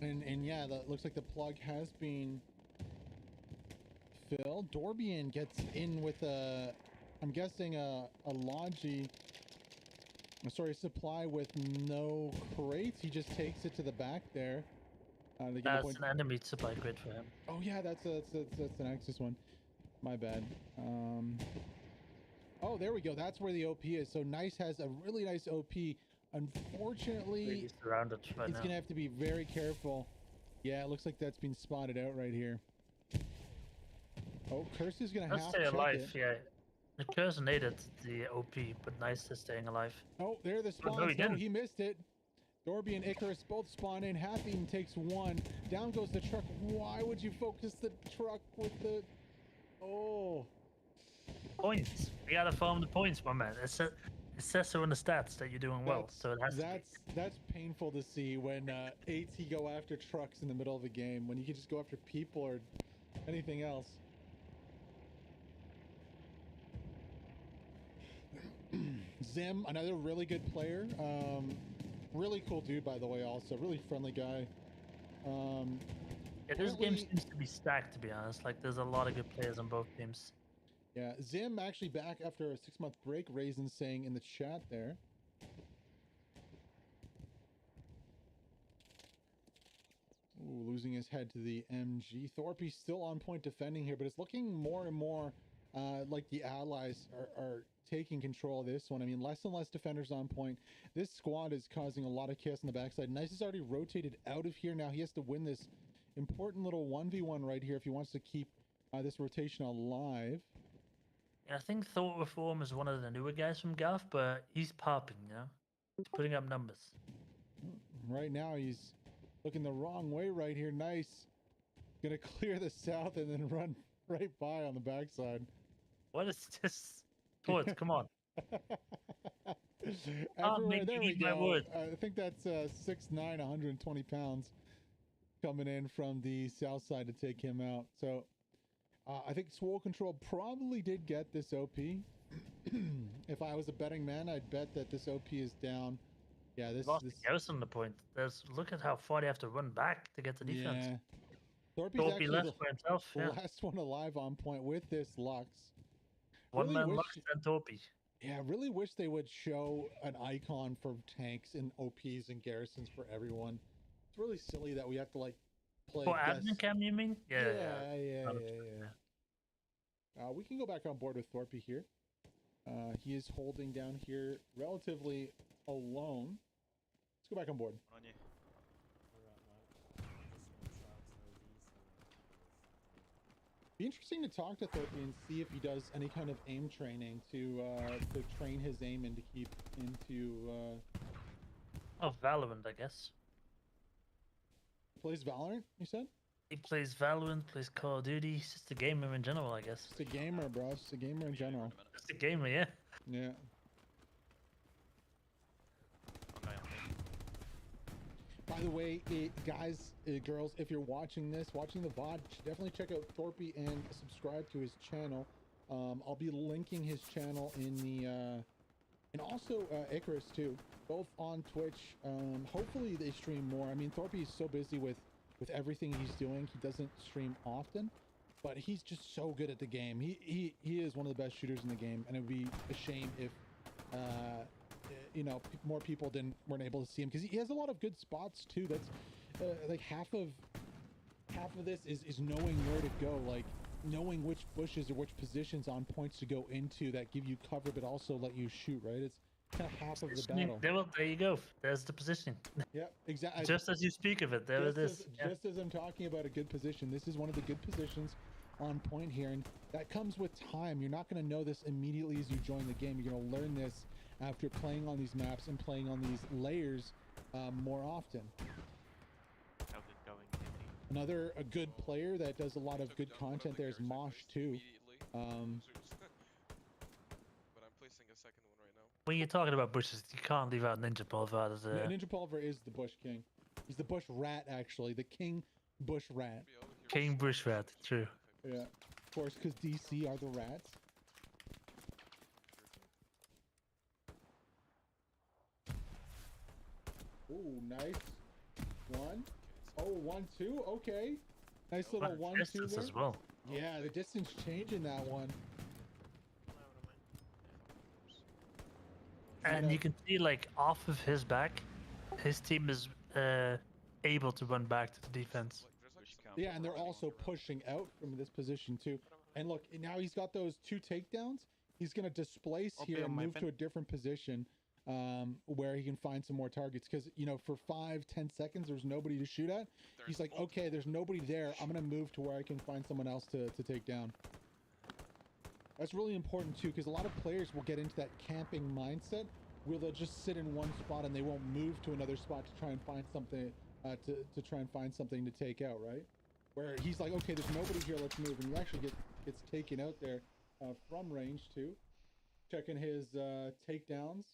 And yeah, that looks like the plug has been filled. Dorbian gets in with a, I'm guessing a Logi, sorry, supply with no crates. He just takes it to the back there. They get a That's point. an enemy supply crate for him. Oh yeah, that's an Axis one. My bad. Oh, there we go. That's where the OP is. So Nice has a really nice OP. Unfortunately, He's surrounded right he's now. gonna have to be very careful. Yeah, it looks like that's been spotted out right here. Oh, Curse is gonna Let's have stay to check alive, it. yeah. The curse needed the OP, but Nice is staying alive. Oh, there are the spawns. no, he No, didn't. he missed it. Dorby and Icarus both spawn in. Happy takes one. Down goes the truck. Why would you focus the truck with the... Oh. Points. You gotta farm the points, my man. It says so in the stats that you're doing well, so it has to be. That's painful to see when AT go after trucks in the middle of a game, when you can just go after people or anything else. Zim, another really good player. Really cool dude, by the way, also. Really friendly guy. Yeah, this game Apparently- seems to be stacked, to be honest. Like, there's a lot of good players on both teams. Yeah, Zim actually back after a 6-month break, Raisin saying in the chat there. Ooh, losing his head to the MG. Thorpe still on point defending here, but it's looking more and more like the allies are taking control of this one. I mean, less and less defenders on point. This squad is causing a lot of chaos on the backside. Nice has already rotated out of here. Now he has to win this important little 1v1 right here if he wants to keep this rotation alive. Yeah, I think Thought Reform is one of the newer guys from Gav, but he's popping, you know? He's putting up numbers. Right now he's Looking the wrong way right here. Nice. Gonna clear the south and then run right by on the backside. What is this? Towards, come on. Everywhere, make there me we eat my go. wood. I think that's 6'9", 120 pounds coming in from the south side to take him out. So I think Swole Control probably did get this OP. If I was a betting man, I'd bet that this OP is down. Yeah, this Lost the garrison the point. Look at how far they have to run back to get the defense. Yeah. Thorpe's Torpy actually left by himself. the Yeah. last one alive on point with this Lux. One Really man wish- Lux and Torpy. Yeah, I really wish they would show an icon for tanks and OPs and garrisons for everyone. It's really silly that we have to like play. For guess- admin cam, you mean? Yeah. yeah. 100%, We can go back on board with Thorpe here. He is holding down here relatively alone. Let's go back on board. On you. Be interesting to talk to Thorpe and see if he does any kind of aim training to train his aim and to keep into Oh, Valorant, I guess. plays Valorant. You said He plays Valorant, plays Call of Duty. He's just a gamer in general, I guess. it's a gamer, bro. It's a gamer in general. Just a gamer, yeah. Yeah. I'm going. By the way, guys, girls, if you're watching this, watching the VOD, definitely check out Thorpe and subscribe to his channel. I'll be linking his channel in the, and also Icarus too, both on Twitch. Hopefully they stream more. I mean, Thorpe is so busy with everything he's doing, he doesn't stream often, but he's just so good at the game. He is one of the best shooters in the game, and it would be a shame if, you know, more people weren't able to see him, because he has a lot of good spots too. That's like half of this is knowing where to go, like knowing which bushes or which positions on points to go into that give you cover but also let you shoot, right? It's kind of half of the battle. There you go. There's the position. Yeah, exactly. Just as you speak of it, there it is. Just as I'm talking about a good position, this is one of the good positions on point here, and that comes with time. You're not going to know this immediately as you join the game. You're going to learn this after playing on these maps and playing on these layers more often. How's it going? Another a good player that does a lot of good content there is Mosh too. But I'm placing a second one right now. When you're talking about bushes, you can't leave out Ninja Pulver as a... Ninja Pulver is the bush king. He's the bush rat, actually, the king bush rat. King Bush Rat, true. Yeah, of course, because DC are the rats. Ooh, nice. One. Oh, 1-2. Okay. Nice little What 1-2 distance there. as well. Yeah, the distance change in that one. And you can see, like, off of his back, his team is able to run back to the defense. Yeah, and they're also pushing out from this position too. And look, now he's got those 2 takedowns. He's going to displace here and move to a different position where he can find some more targets. Because, you know, for 5-10 seconds, there's nobody to shoot at. He's like, okay, there's nobody there. I'm going to move to where I can find someone else to take down. That's really important too, because a lot of players will get into that camping mindset where they'll just sit in one spot and they won't move to another spot to try and find something to try and find something to take out, right? Where he's like, okay, there's nobody here, let's move, and he actually gets taken out there from range too. Checking his takedowns,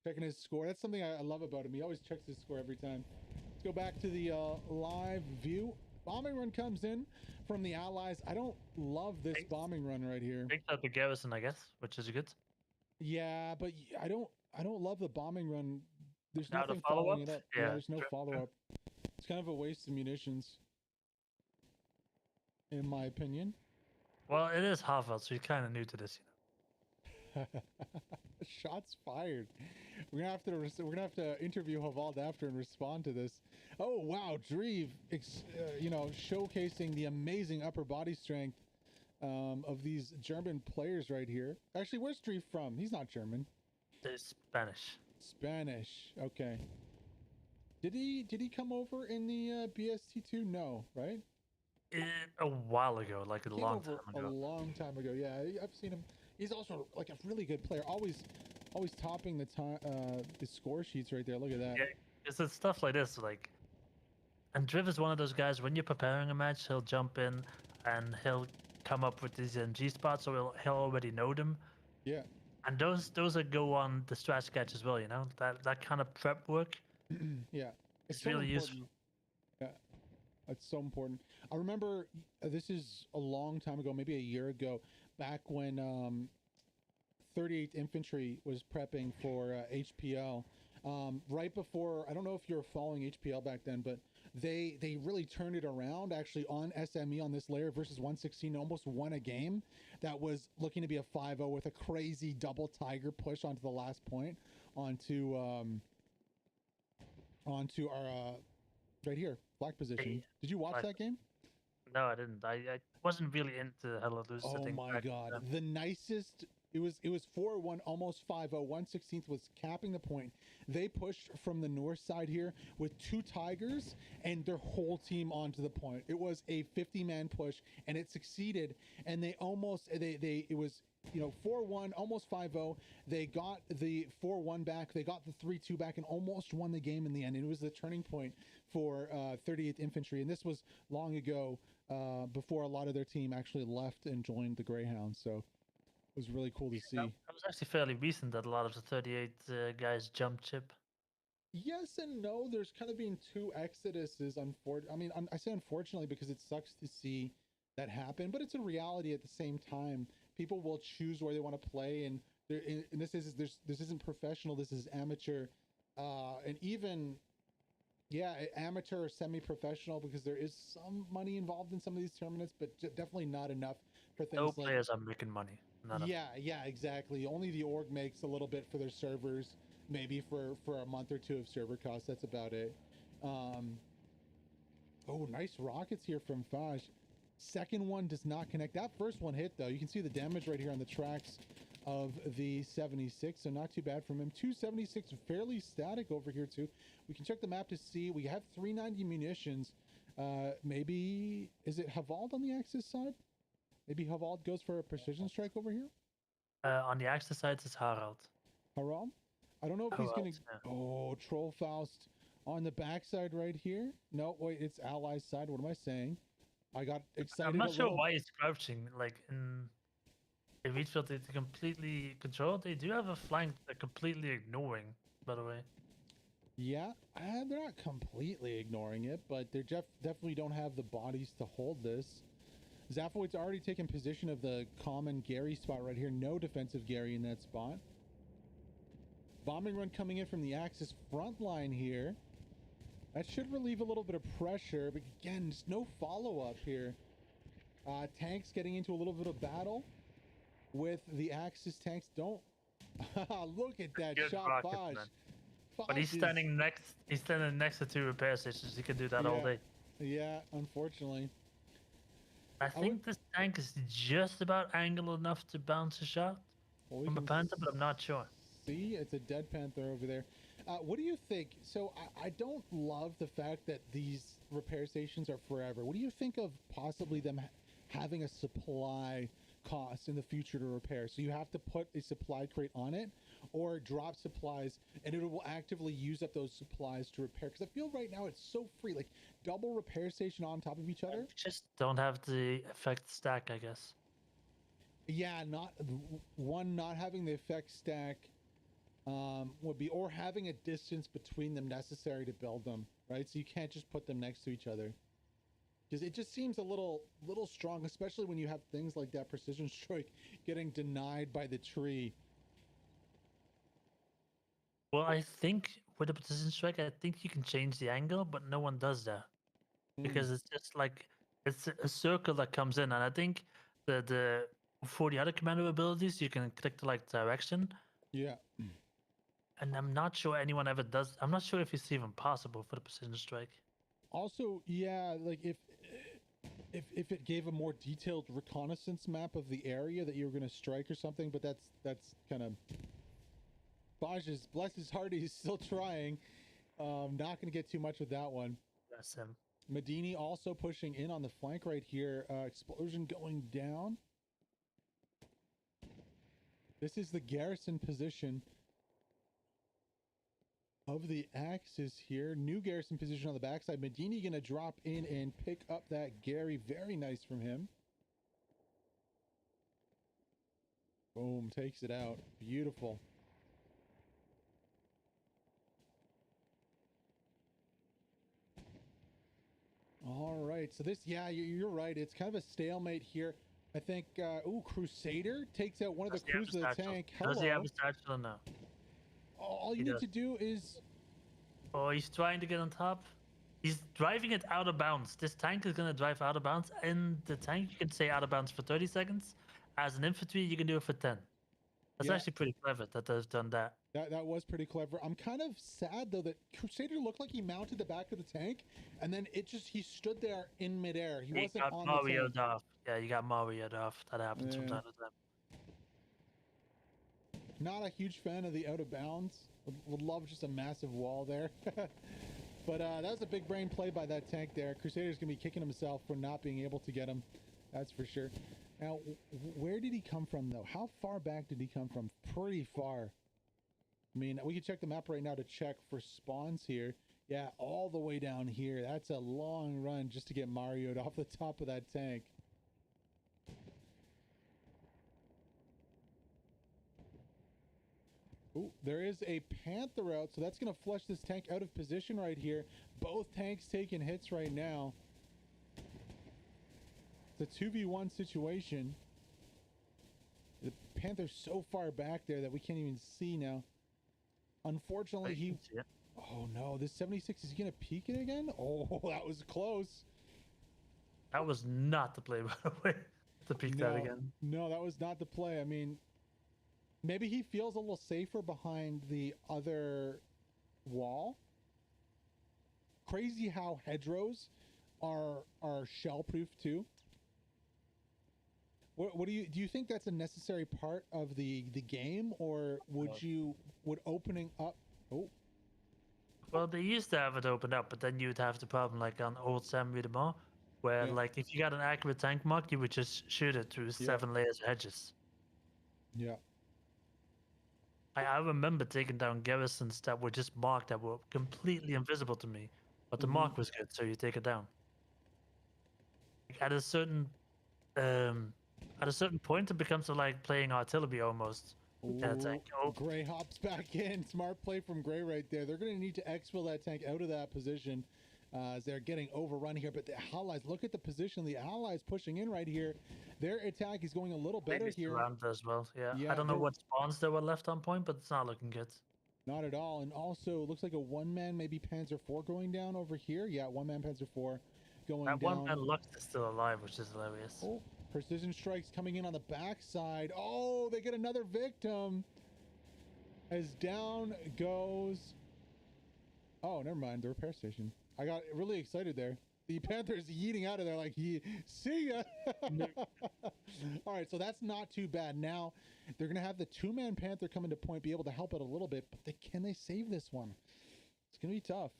checking his score. That's something I love about him. He always checks his score every time. Let's go back to the live view. Bombing run comes in from the allies. I don't love this bombing run right here. Picked up the garrison, I guess, which is good. Yeah, but I don't love the bombing run. There's Now the nothing following it follow-up? up. Yeah, Yeah, there's no true, follow-up. It's kind of a waste of munitions, in my opinion. Well, it is Harvard, so you're kind of new to this, you know. Shots fired. We're gonna have to interview Havald after and respond to this. Oh wow, Dreve, you know, showcasing the amazing upper body strength of these German players right here. Actually, where's Dreve from? He's not German. It's Spanish. Spanish. Okay. Did he come over in the BST2? No, right? A while ago, like a long time A ago. long time ago. Yeah, I've seen him. He's also like a really good player. Always topping the score sheets right there. Look at that. Yeah, it's stuff like this, like And Driv is one of those guys, when you're preparing a match, he'll jump in and he'll come up with these NG spots, so he'll already know them. Yeah. And those that go on the strat sketch as well, you know? That kind of prep work Yeah. is so really important. useful. Yeah. That's so important. I remember this is a long time ago, maybe a year ago, back when 38th Infantry was prepping for HPL. Right before, I don't know if you were following HPL back then, but they really turned it around actually on SME on this layer versus 116, almost won a game that was looking to be a 5-0 with a crazy double tiger push onto the last point onto our right here, black position. Did you watch that game? No, I didn't. I wasn't really into Hello Loose. Oh my god. The nicest. It was 4-1, almost 5-0. 1/16 was capping the point. They pushed from the north side here with 2 tigers and their whole team onto the point. It was a 50-man push and it succeeded. And they almost it was 4-1, almost 5-0. They got the 4-1 back. They got the 3-2 back and almost won the game in the end. And it was the turning point for 38th Infantry. And this was long ago, before a lot of their team actually left and joined the Greyhound. So it was really cool to see. That was actually fairly recent that a lot of the 38 guys jumped ship. Yes and no. There's kind of been 2 exoduses. I say unfortunately because it sucks to see that happen, but it's a reality at the same time. People will choose where they want to play, and this isn't professional. This is amateur, and even amateur or semi-professional, because there is some money involved in some of these tournaments, but definitely not enough for things. No like players are making money. Yeah, exactly. Only the org makes a little bit for their servers, maybe for a month or 2 of server costs. That's about it. Oh, nice rockets here from Faj. Second one does not connect. That first one hit though. You can see the damage right here on the tracks of the 76, so not too bad from him. 276 fairly static over here too. We can check the map to see we have 390 munitions. Maybe is it Havald on the Axis side? Maybe Havald goes for a precision strike over here? On the Axis side, it's Harald. Harald? I don't know if he's going to... Oh, Troll Faust on the backside right here. No, wait, it's Allies side. What am I saying? I got excited. I'm not sure why he's crouching. Like, in Wheatfield, they completely control. They do have a flank they're completely ignoring, by the way. Yeah, they're not completely ignoring it, but they definitely don't have the bodies to hold this. Zafoid's already taken position of the common Gary spot right here. No defensive Gary in that spot. Bombing run coming in from the Axis front line here. That should relieve a little bit of pressure, but again, just no follow-up here. Tanks getting into a little bit of battle with the Axis tanks. Don't look at that shot, Faj. But he's standing next to 2 repair stations. He can do that all day. Yeah, unfortunately. I think this tank is just about angled enough to bounce a shot from a Panther, but I'm not sure. See, it's a dead Panther over there. What do you think? So I don't love the fact that these repair stations are forever. What do you think of possibly them having a supply cost in the future to repair? So you have to put a supply crate on it or drop supplies and it will actively use up those supplies to repair. Because I feel right now it's so free, like double repair station on top of each other. Just don't have the effect stack, I guess. Yeah, not having the effect stack would be, or having a distance between them necessary to build them, right? So you can't just put them next to each other. Because it just seems a little strong, especially when you have things like that precision strike getting denied by the tree. Well, I think with the precision strike, I think you can change the angle, but no one does that. Because it's just like, it's a circle that comes in, and I think the for the other commander abilities, you can click the direction. Yeah. And I'm not sure anyone ever does. I'm not sure if it's even possible for the precision strike. Also, yeah, like if it gave a more detailed reconnaissance map of the area that you were going to strike or something, but that's kind of Baj's, bless his heart, he's still trying. Not going to get too much with that one. That's him. Medini also pushing in on the flank right here. Explosion going down. This is the garrison position. of the Axis here. New garrison position on the backside. Medini going to drop in and pick up that Gary. Very nice from him. Boom, takes it out. Beautiful. All right, so this, yeah, you're right. It's kind of a stalemate here. I think, Crusader takes out one of the crews of the tank. Does he have Hello. a satchel or no? All you He need does. to do is... Oh, he's trying to get on top. He's driving it out of bounds. This tank is going to drive out of bounds. In the tank, you can stay out of bounds for 30 seconds. As an infantry, you can do it for 10. That's Yeah. actually pretty clever that they've done that. That was pretty clever. I'm kind of sad, though, that Crusader looked like he mounted the back of the tank, and then he stood there in midair. He wasn't got on the tank. Mario'd off. Yeah, you got Mario'd off. That happens from Yeah. time to time. Not a huge fan of the out of bounds. Would love just a massive wall there. But that was a big brain play by that tank there. Crusader's going to be kicking himself for not being able to get him. That's for sure. Now, where did he come from, though? How far back did he come from? Pretty far. I mean, we can check the map right now to check for spawns here. Yeah, all the way down here. That's a long run just to get Mario'd off the top of that tank. Ooh, there is a Panther out, so that's going to flush this tank out of position right here. Both tanks taking hits right now. It's a 2v1 situation. The Panther's so far back there that we can't even see now. Unfortunately, he... Oh no, this 76 is going to peek it again? Oh, that was close. That was not the play, by the way, to peek that again. No, that was not the play. I mean, maybe he feels a little safer behind the other wall. Crazy how hedgerows are shell-proof too. What do you think that's a necessary part of the game, or would opening up? Oh, Well, they used to have it opened up, but then you'd have the problem like on old Sainte-Mère-Église, where Yeah. like if you got an accurate tank mark, you would just shoot it through 7 layers of hedges. yeah. I remember taking down garrisons that were just marked that were completely invisible to me, but the mark was good, so you take it down. At a certain point, it becomes like playing artillery almost. Yeah, it's like, oh, Gray hops back in. Smart play from Gray right there. They're going to need to exfil that tank out of that position as they're getting overrun here. But the Allies, look at the position. The Allies pushing in right here. Their attack is going a little better maybe here. around as well. Yeah, Yeah, I don't know they're- what spawns there were left on point, but it's not looking good. Not at all. And also, it looks like a one-man, maybe Panzer IV going down over here. Yeah, one-man Panzer IV going That down. one man Lux is still alive, which is hilarious. Oh, precision strikes coming in on the backside. Oh, they get another victim. As down goes... Oh, never mind. The repair station. I got really excited there. The Panther's yeeting out of there like, see ya. All right, so that's not too bad. Now, they're going to have the two-man Panther come into point, be able to help out a little bit, but can they save this one? It's going to be tough.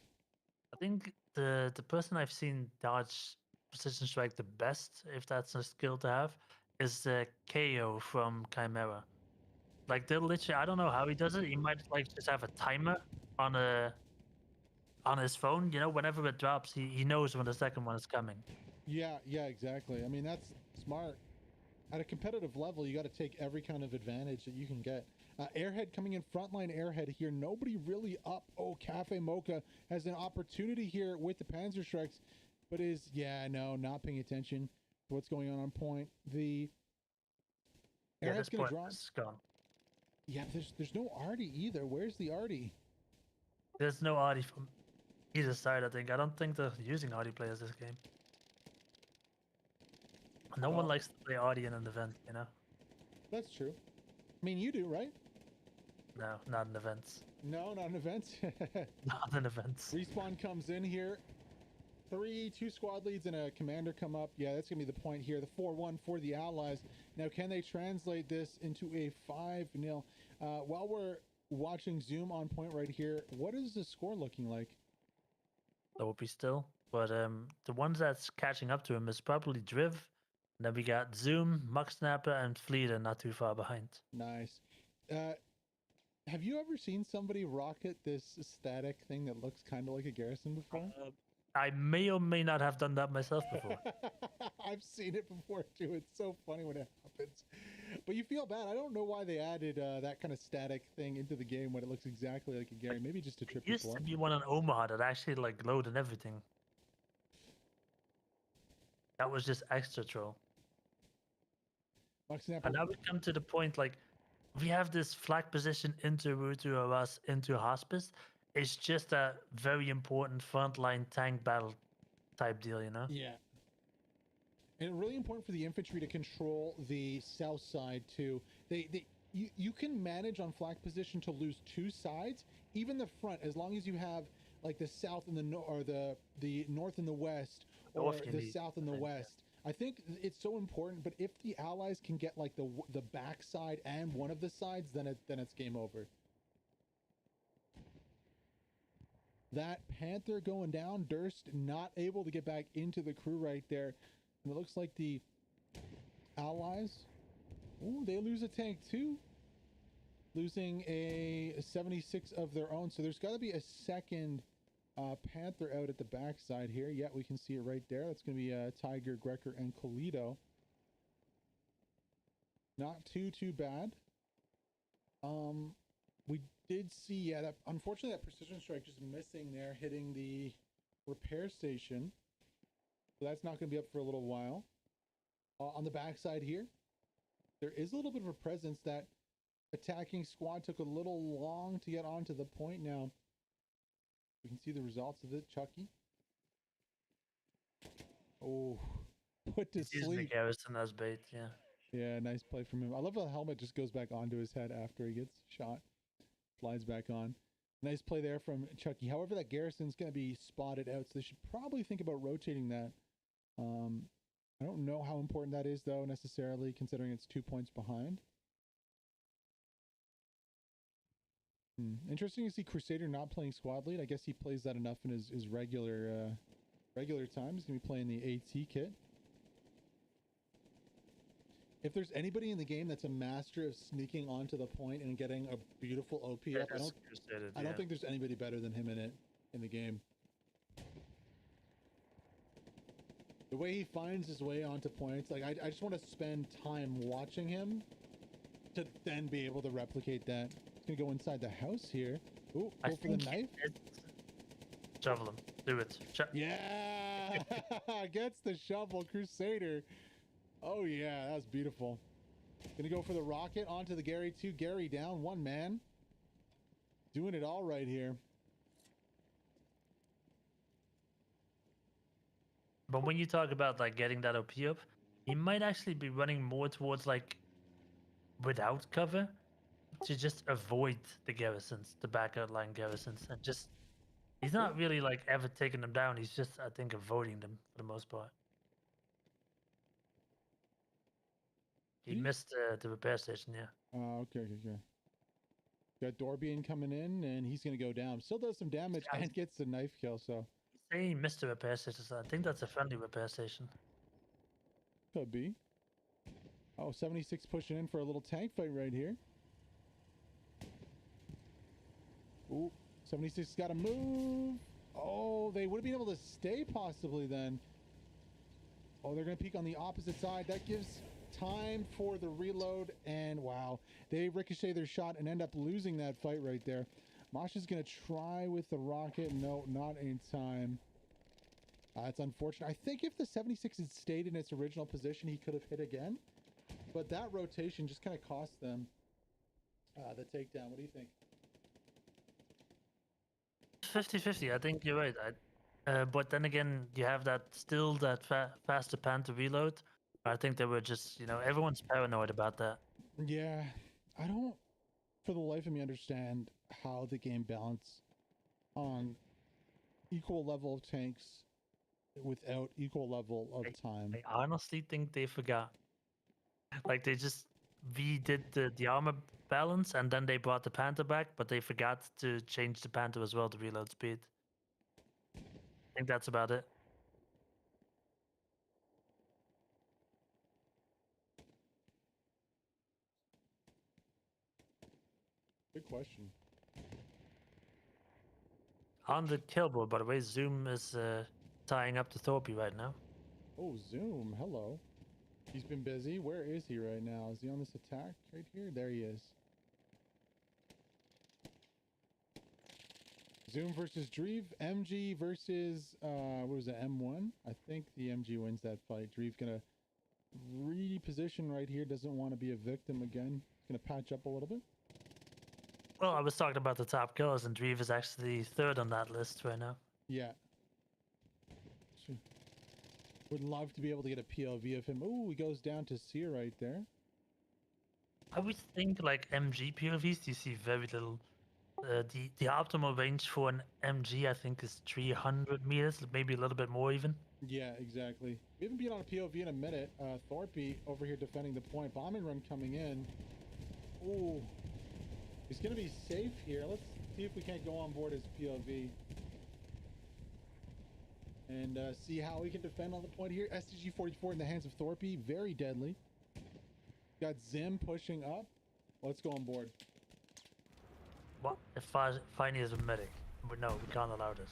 I think the person I've seen dodge precision strike the best, if that's a skill to have, is KO from Chimera. Like they'll literally, I don't know how he does it. He might like just have a timer on his phone. You know, whenever it drops, he knows when the second one is coming. Yeah, exactly. I mean, that's smart. At a competitive level, you got to take every kind of advantage that you can get. Airhead coming in, frontline Airhead here. Nobody really up. Oh, Cafe Mocha has an opportunity here with the Panzer Strikes, but not paying attention to what's going on point. The Airhead's going to drop. Is gone. Yeah, there's no Artie either. Where's the Artie? There's no Artie from either side, I think. I don't think they're using Artie players this game. No one likes to play Artie in an event, you know? That's true. I mean, you do, right? No, not in events. No, not in events. Not in events. Respawn comes in here. 2 squad leads and a commander come up. Yeah, that's going to be the point here. The 4-1 for the Allies. Now, can they translate this into a 5-0? While we're watching Zoom on point right here, what is the score looking like? That would be still. But the ones that's catching up to him is probably Driv. And then we got Zoom, Muck Snapper, and Fleeta not too far behind. Nice. Have you ever seen somebody rocket this static thing that looks kind of like a garrison before? I may or may not have done that myself before. I've seen it before too. It's so funny when it happens. But you feel bad. I don't know why they added that kind of static thing into the game when it looks exactly like a Gary. Maybe just to trip It used people to up. be one in Omaha that actually like glowed and everything. That was just extra troll. And now we come to the point like we have this flag position into Rutu of us into hospice. It's just a very important frontline tank battle type deal, you know? Yeah. And really important for the infantry to control the south side too. You can manage on flag position to lose two sides, even the front, as long as you have like the south and the or the north and the west, or North you the need, south and I the think, yeah. west. I think it's so important. But if the allies can get like the back side and one of the sides, then it's game over. That Panther going down. Durst not able to get back into the crew right there. And it looks like the allies, oh, they lose a tank too. Losing a 76 of their own. So there's got to be a second Panther out at the backside here. Yeah, we can see it right there. That's going to be Tiger, Grecker, and Colito. Not too bad. We did see, yeah, that unfortunately that precision strike just missing there, hitting the repair station. So that's not going to be up for a little while. On the backside here, there is a little bit of a presence. That attacking squad took a little long to get onto the point. Now we can see the results of it. Chucky. Oh, put to He's using the sleep. garrison as bait, yeah. Yeah, nice play from him. I love how the helmet just goes back onto his head after he gets shot. Slides back on. Nice play there from Chucky. However, that garrison's going to be spotted out, so they should probably think about rotating that. I don't know how important that is, though, necessarily, considering it's 2 points behind. Interesting to see Crusader not playing squad lead. I guess he plays that enough in his regular time. He's going to be playing the AT kit. If there's anybody in the game that's a master of sneaking onto the point and getting a beautiful OP up, I don't think there's anybody better than him in the game. The way he finds his way onto points, like I just want to spend time watching him to then be able to replicate that. He's gonna go inside the house here. Ooh, go for the knife. Shovel him. Do it. Yeah, gets the shovel, Crusader. Oh yeah, that was beautiful. Gonna go for the rocket onto the Gary 2. Gary down, one man. Doing it all right here. But when you talk about like getting that OP up, he might actually be running more towards like without cover to just avoid the garrisons, the back outline garrisons, and just he's not really like ever taking them down. He's just, I think, avoiding them for the most part. He missed the repair station, yeah. Oh, okay. Got Dorbian coming in, and he's gonna go down. Still does some damage and gets the knife kill. So Say he missed the repair station. So I think that's a friendly repair station. could be. Oh, 76 pushing in for a little tank fight right here. Ooh, 76 got to move. Oh, they would have been able to stay possibly then. Oh, they're going to peek on the opposite side. That gives time for the reload. And wow, they ricochet their shot and end up losing that fight right there. Mosh is going to try with the rocket. No, not in time. That's unfortunate. I think if the 76 had stayed in its original position, he could have hit again. But that rotation just kind of cost them the takedown. What do you think? 50-50. I think you're right. But then again, you have that still that faster pan to reload. I think they were just, everyone's paranoid about that. Yeah, I don't, for the life of me, understand how the game balance on equal level of tanks without equal level of time. I honestly think they forgot. Like they just redid the armor balance and then they brought the Panther back, but they forgot to change the Panther as well to reload speed. I think that's about it. Good question. On the killboard, by the way, Zoom is tying up to Thorpe right now. Oh, Zoom. Hello. He's been busy. Where is he right now? Is he on this attack right here? There he is. Zoom versus Dreve. MG versus, what was it, M1? I think the MG wins that fight. Dreve gonna reposition right here. Doesn't want to be a victim again. He's gonna patch up a little bit. Well, I was talking about the top killers, and Dreve is actually third on that list right now. Yeah. Would love to be able to get a POV of him. Oh, he goes down to Sear right there. I would think like MG POVs, you see very little. The optimal range for an MG, I think, is 300 meters, maybe a little bit more even. Yeah, exactly. We haven't been on a POV in a minute. Thorpe over here defending the point. Bombing run coming in. Ooh. He's going to be safe here. Let's see if we can't go on board his POV. And see how we can defend on the point here. STG-44 in the hands of Thorpe. Very deadly. Got Zim pushing up. Let's go on board. What? If Finey is a medic. But no, we can't allow this.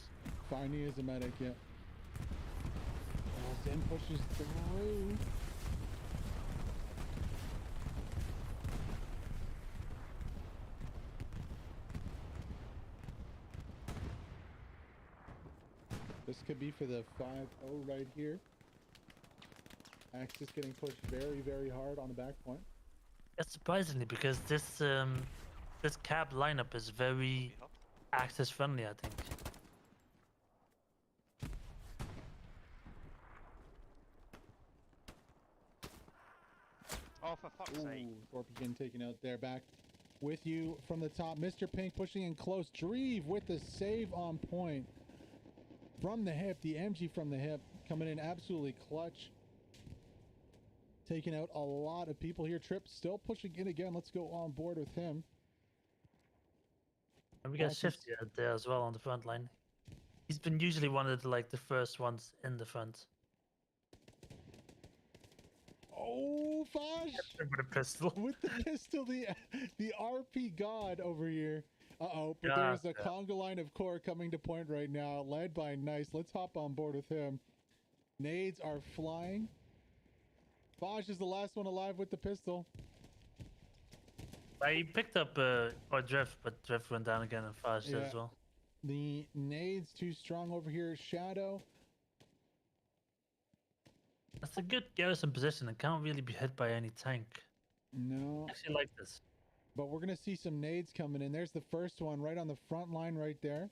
Finey is a medic, yeah. Zim pushes through. This could be for the 5-0 right here. Axis getting pushed very, very hard on the back point. It's surprisingly because this this cab lineup is very Axis friendly, I think. Oh, for fuck's sake. Ooh, Thorpe getting taken out there. Back with you from the top. Mr. Pink pushing in close. Dreve with the save on point. From the hip, the MG from the hip coming in absolutely clutch. Taking out a lot of people here. Trip still pushing in again. Let's go on board with him. And we got Awesome. Shifty out there as well on the front line. He's been usually one of the first ones in the front. Oh, Fosh! With a pistol. With the pistol, the RP god over here. Uh-oh, but Yeah, there's a conga line of core coming to point right now, led by Nice. Let's hop on board with him. Nades are flying. Fosh is the last one alive with the pistol. He picked up or Drift, but Drift went down again and Fudge did as well. The nades too strong over here. Shadow. That's a good garrison position and can't really be hit by any tank. No. I actually like this. But we're going to see some nades coming in. There's the first one right on the front line right there.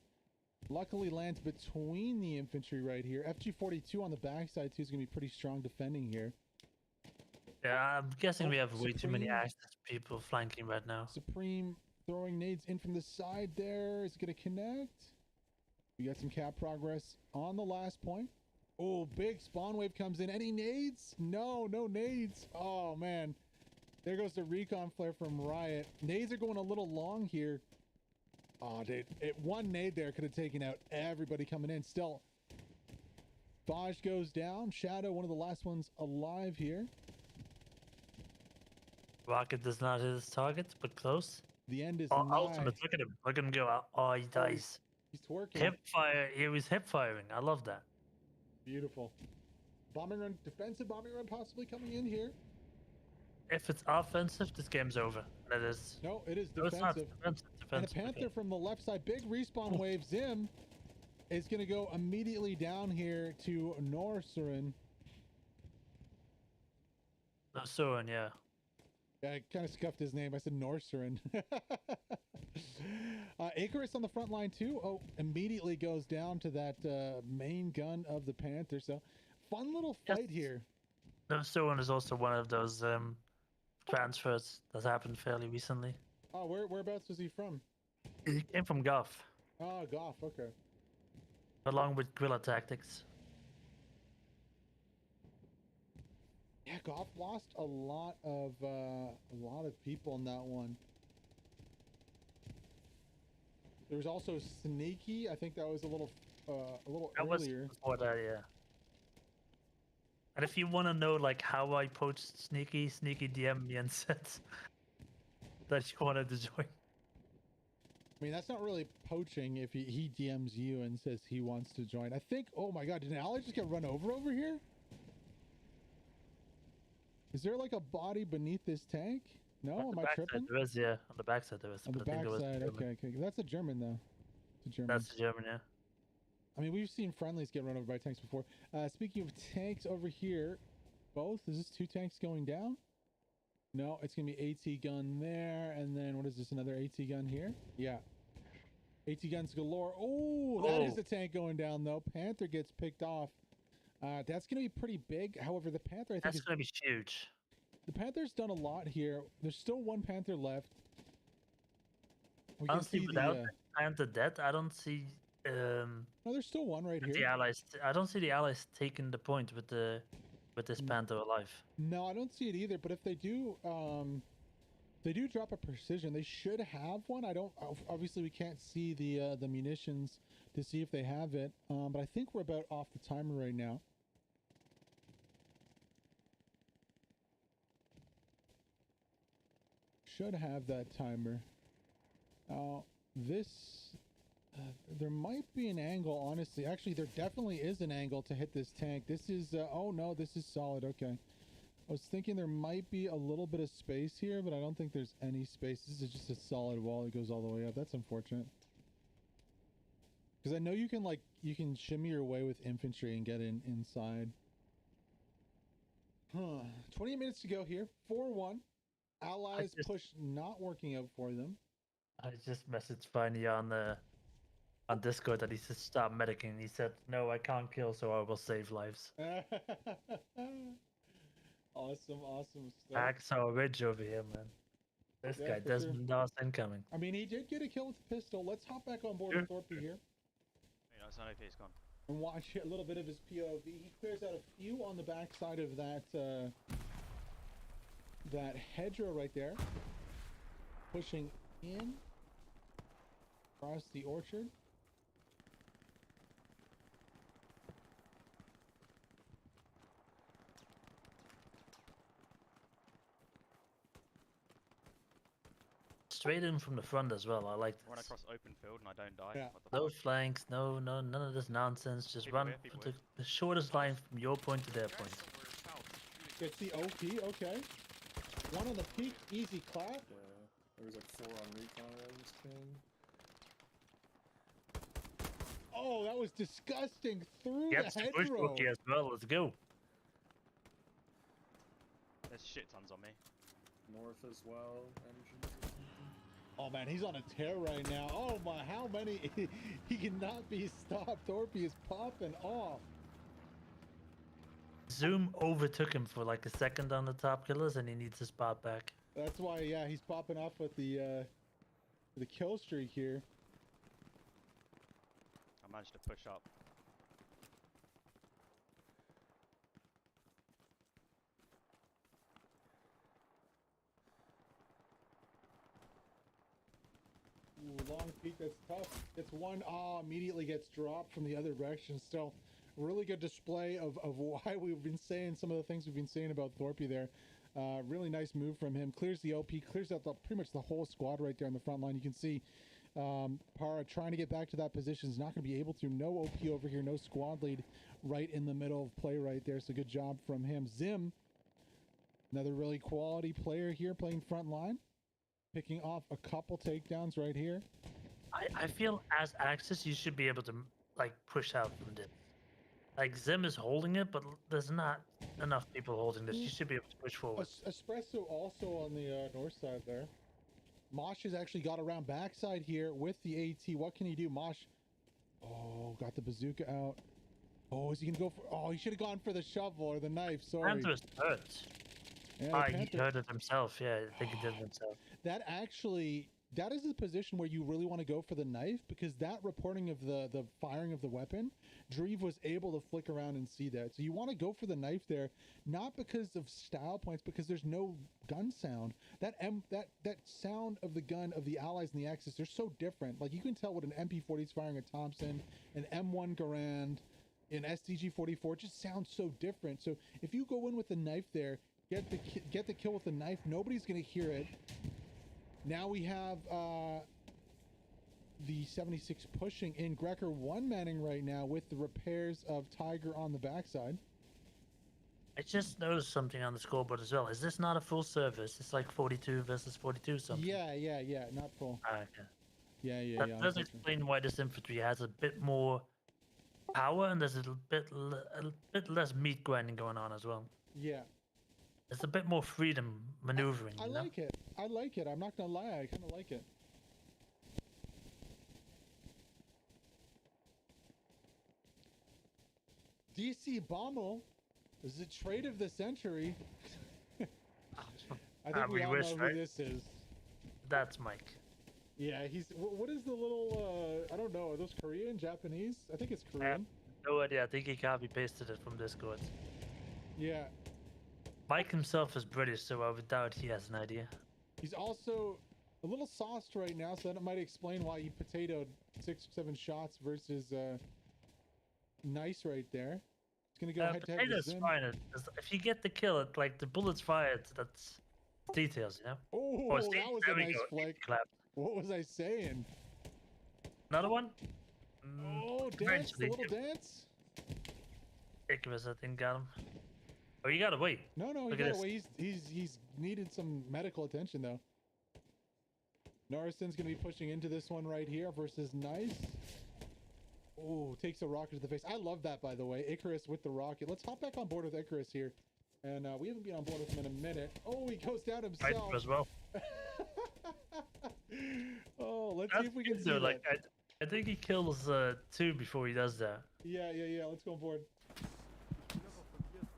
Luckily lands between the infantry right here. FG-42 on the backside too is going to be pretty strong defending here. Yeah, I'm guessing we have way too many Supreme. Axis people flanking right now. Supreme throwing nades in from the side there. Is it going to connect? We got some cap progress on the last point. Oh, big spawn wave comes in. Any nades? No, no nades. Oh, man. There goes the recon flare from Riot. Nades are going a little long here. Oh, dude. One nade there could have taken out everybody coming in. Still, Faj goes down. Shadow, one of the last ones alive here. Rocket does not hit his target, but close. The end is Oh, nigh. ultimate, look at him. Look at him go. Oh, he dies. He's twerking. Hip fire. He was hip firing. I love that. Beautiful. Bombing run, defensive bombing run possibly coming in here. If it's offensive, this game's over. That is. No, it is No, it's not defensive. defensive. And a Defensive. Panther Okay. from the left side. Big respawn wave. Zim is going to go immediately down here to Norsurin. No, Soren, yeah. Yeah, I kind of scuffed his name. I said Norsurin. Icarus on the front line too. Oh, immediately goes down to that main gun of the Panther. So fun little fight here. No, Soren is also one of those transfers that happened fairly recently. Oh, whereabouts was he from? He came from Goff, Oh, Goff. Okay. along with Guerrilla Tactics. Yeah, Goff lost a lot of people in that one. There was also Sneaky. I think that was a little That was earlier. before that, yeah. And if you want to know like how I poached Sneaky DM me and said that you wanted to join. I mean, that's not really poaching if he DMs you and says he wants to join. I think, oh my god, did an ally just get run over here? Is there like a body beneath this tank? No, am I tripping? There is, yeah. On the backside there is. On the but I think it was backside, German. okay. That's a German though. It's a German. That's the German, yeah. I mean, we've seen friendlies get run over by tanks before. Speaking of tanks over here, both, is this 2 tanks going down? No, it's gonna be AT gun there, and then what is this, another AT gun here? Yeah. AT guns galore. Oh, that is the tank going down though. Panther gets picked off. That's gonna be pretty big. However, the Panther, I think, That's gonna be huge. the Panther's done a lot here. There's still 1 Panther left. We can Honestly, see without the, Panther dead, I don't see no, there's still 1 right the here. allies. I don't see the allies taking the point with this Panther alive. No, I don't see it either. But if they do, they do drop a precision. They should have one. I don't. Obviously, we can't see the munitions to see if they have it. But I think we're about off the timer right now. Should have that timer. This. There might be an angle, honestly. Actually, there definitely is an angle to hit this tank. This is, oh no, this is solid. Okay. I was thinking there might be a little bit of space here, but I don't think there's any space. This is just a solid wall that goes all the way up. That's unfortunate. Because I know you can shimmy your way with infantry and get inside. 28 minutes to go here. 4-1. Allies push not working out for them. I just messaged Finey on Discord that he said stop medicing. He said, no, I can't kill, so I will save lives. Awesome stuff. Hacksaw Ridge over here, man. This Yeah, guy, for sure. Desmond Doss incoming. I mean, he did get a kill with the pistol. Let's hop back on board with Thorpe here You know, it's not okay, it's gone. and watch a little bit of his POV. He clears out a few on the backside of that hedgerow right there. Pushing in across the orchard. Straight in from the front as well. I like Run this. across open field and I don't die. Yeah. What the No fuck? flanks, no, none of this nonsense. Just People run here, people for here. the shortest line from your point to their point. Gets the OP, okay. 1 on the peak, easy clap. Yeah, there was like 4 on recon I was playing. Oh, that was disgusting through Gets the the push hedgerow. bookie as well. Let's go. There's shit tons on me. North as well, engines or something. Oh man, he's on a tear right now. Oh my, how many? He cannot be stopped. Thorpe is popping off. Zoom overtook him for like a second on the top killers, and he needs his spot back. That's why, yeah, he's popping off with the kill streak here. I managed to push up. Ooh, long peek, that's tough. Gets 1, immediately gets dropped from the other direction. Still, really good display of why we've been saying some of the things we've been saying about Thorpe there. Really nice move from him. Clears the OP, clears out pretty much the whole squad right there on the front line. You can see Para trying to get back to that position is not going to be able to. No OP over here, no squad lead right in the middle of play right there. So good job from him. Zim, another really quality player here playing front line. Picking off a couple takedowns right here. I feel as Axis, you should be able to like push out from this. Like Zim is holding it, but there's not enough people holding this. You should be able to push forward. Espresso also on the north side there. Mosh has actually got around backside here with the AT. What can he do? Mosh, oh, got the bazooka out. Oh, is he gonna go for? Oh, he should have gone for the shovel or the knife. Sorry. Panther's hurt. Yeah, He Panther- hurt it himself. Yeah, I think he did it himself. That actually, that is the position where you really want to go for the knife, because that reporting of the firing of the weapon, Dreve was able to flick around and see that. So you want to go for the knife there, not because of style points, because there's no gun sound. That sound of the gun of the Allies and the Axis, they're so different. Like you can tell what an MP40 is firing a Thompson, an M1 Garand, an STG-44 just sounds so different. So if you go in with the knife there, get the kill with the knife, nobody's gonna hear it. Now we have the 76 pushing in. Greyhound one-manning right now with the repairs of Tiger on the backside. I just noticed something on the scoreboard as well. Is this not a full service? It's like 42 versus 42 something. Yeah, not full. Ah, okay. Yeah. That does unfortunately. explain why this infantry has a bit more power and there's a bit less meat grinding going on as well. Yeah. There's a bit more freedom maneuvering. I you know? like it. I like it. I'm not gonna lie. I kind of like it. DC Bommel is a trade of the century. I think we all wish, know right? who this is. That's Mike. Yeah, he's. What is the little? I don't know. Are those Korean, Japanese? I think it's Korean. No idea. I think he copy pasted it from Discord. Yeah. Mike himself is British, so I would doubt he has an idea. He's also a little sauced right now, so that might explain why he potatoed 6 or 7 shots versus Nice right there. He's gonna go head to head with Potato's Zim. fine. If you get the kill, it like the bullets fired. That's details, you know. Oh, see, that was there a we nice go. flick. Clap. What was I saying? Another one. Oh, dance, the eventually little do. dance. Icarus, I think, got him. Oh, you gotta wait. No, he Look got at this. away. He's needed some medical attention though. Norrison's gonna be pushing into this one right here versus Nice. Oh, takes a rocket to the face. I love that, by the way. Icarus with the rocket. Let's hop back on board with Icarus here. And we haven't been on board with him in a minute. Oh, he goes down Right himself. as well. Oh, let's That's see if we can good, see though. that. Like I think he kills 2 before he does that. Yeah. Let's go on board.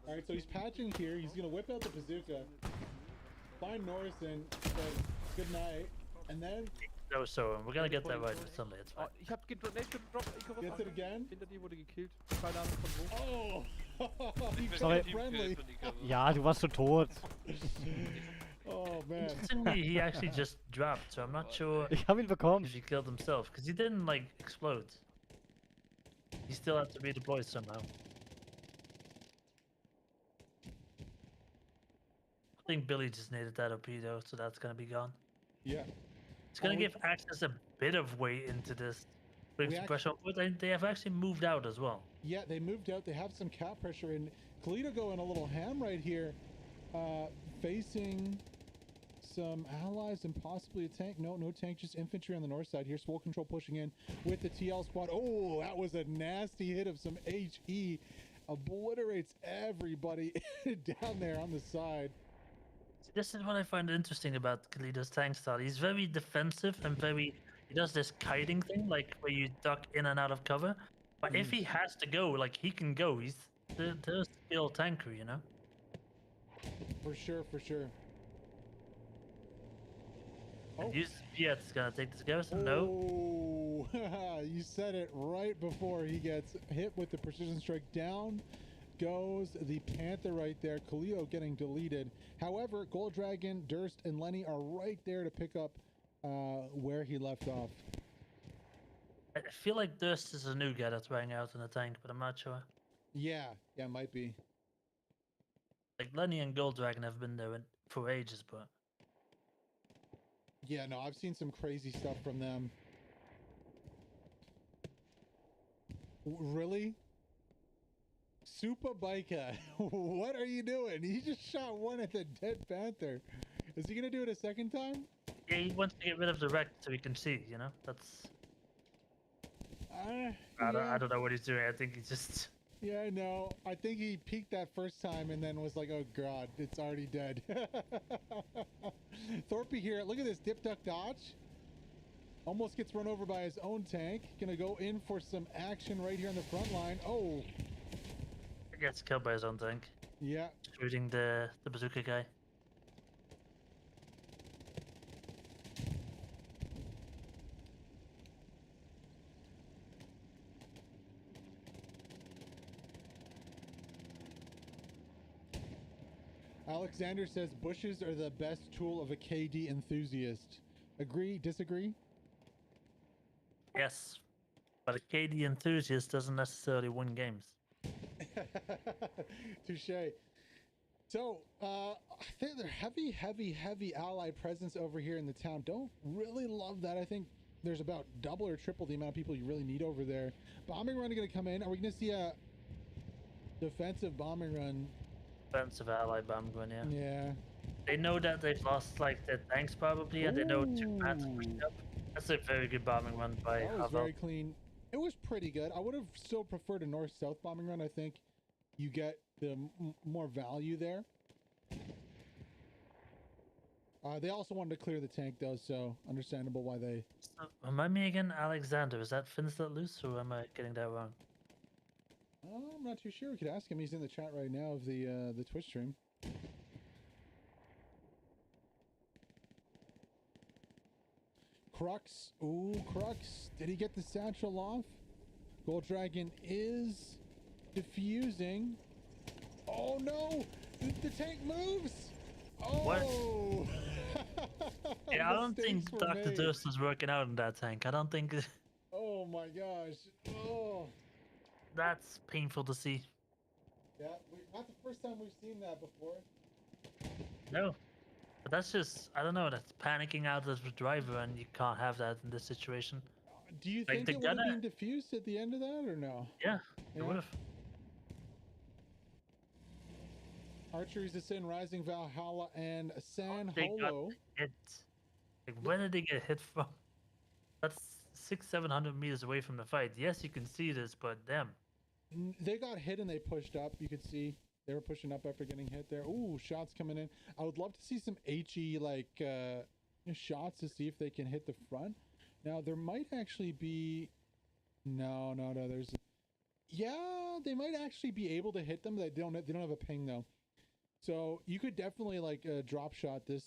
All right, so he's patching here. He's gonna whip out the bazooka, find Norrison, says good night, and then No, so we're gonna get that right with Sunday. It's fine. Oh, ich hab gedroppt, Icarus. gets it again. Hinter dir wurde gekillt. Keine Ahnung von wo. Oh, he Sorry. got friendly. Ja, du warst schon tot. Oh man. Interestingly, he actually just dropped, so I'm not sure Ich hab ihn bekommen. if he killed himself because he didn't like explode. He still had to be deployed somehow. I think Billy just needed that torpedo, so that's gonna be gone. Yeah. It's gonna we- give Axis a bit of weight into this. Putting We some pressure on, but they have actually moved out as well. Yeah, they moved out. They have some cap pressure, and Kalito going a little ham right here, facing some allies and possibly a tank. No tank, just infantry on the north side here. Swole Control pushing in with the TL squad. Oh, that was a nasty hit of some HE. Obliterates everybody down there on the side. This is what I find interesting about Kalito's tank style. He's very defensive and he does this kiting thing, like where you duck in and out of cover. But if he has to go, like he can go. He's the skill tanker, you know. For sure. Oh. And USPS gonna take this garrison. No. Oh, you said it right before he gets hit with the precision strike. Down goes the Panther right there. Kalito getting deleted. However, Gold Dragon, Durst, and Lenny are right there to pick up where he left off. I feel like Durst is a new guy that's wearing out in the tank, but I'm not sure. Yeah, might be. Like Lenny and Gold Dragon have been there for ages, but Yeah, no, I've seen some crazy stuff from them. Really? Super Biker, what are you doing? He just shot one at the dead Panther. Is he gonna do it a second time? yeah, he wants to get rid of the wreck so he can see. You know, that's I don't know what he's doing. I think he's just. Yeah, I know. I think he peeked that first time and then was like, oh god, it's already dead. Thorpe here, look at this dip duck dodge. Almost gets run over by his own tank. Gonna go in for some action right here on the front line. Oh, Gets killed by his own tank, yeah. shooting the bazooka guy. Alexander says bushes are the best tool of a KD enthusiast. Agree, disagree? Yes, but a KD enthusiast doesn't necessarily win games. Touche. So, I think they're heavy ally presence over here in the town. Don't really love that. I think there's about double or triple the amount of people you really need over there. Bombing run are going to come in. Are we going to see a defensive bombing run? Defensive ally bombing run, yeah. Yeah. They know that they've lost like their tanks probably, and they know two plants are pushing up. That's a very good bombing run by That was Havel. very clean. It was pretty good. I would have still preferred a north-south bombing run. I think you get the more value there. They also wanted to clear the tank though, so understandable why they... So, remind me again, Alexander, is that Finns let loose, or am I getting that wrong? I'm not too sure. We could ask him. He's in the chat right now of the Twitch stream. Crux. Ooh, Crux. Did he get the satchel off? Gold Dragon is diffusing. Oh no! The tank moves! Oh! What? Yeah, I don't think Mistakes were Dr. made. Durst is working out in that tank. I don't think Oh my gosh. Oh. that's painful to see. Yeah, not the first time we've seen that before. No. But that's just, I don't know, that's panicking out as a driver, and you can't have that in this situation. Do you Like, think the it would have gunner- been diffused at the end of that or no? Yeah, it Yeah. would have. Archery's Ascend, Rising Valhalla, and San They got Holo. hit. Like, where did they get hit from? That's 600-700 meters away from the fight. Yes, you can see this, but damn. They got hit and they pushed up. You could see they were pushing up after getting hit there. Ooh, shots coming in. I would love to see some HE like shots to see if they can hit the front. Now there might actually be no. There's yeah, they might actually be able to hit them. They don't have a ping though. So you could definitely like drop shot this.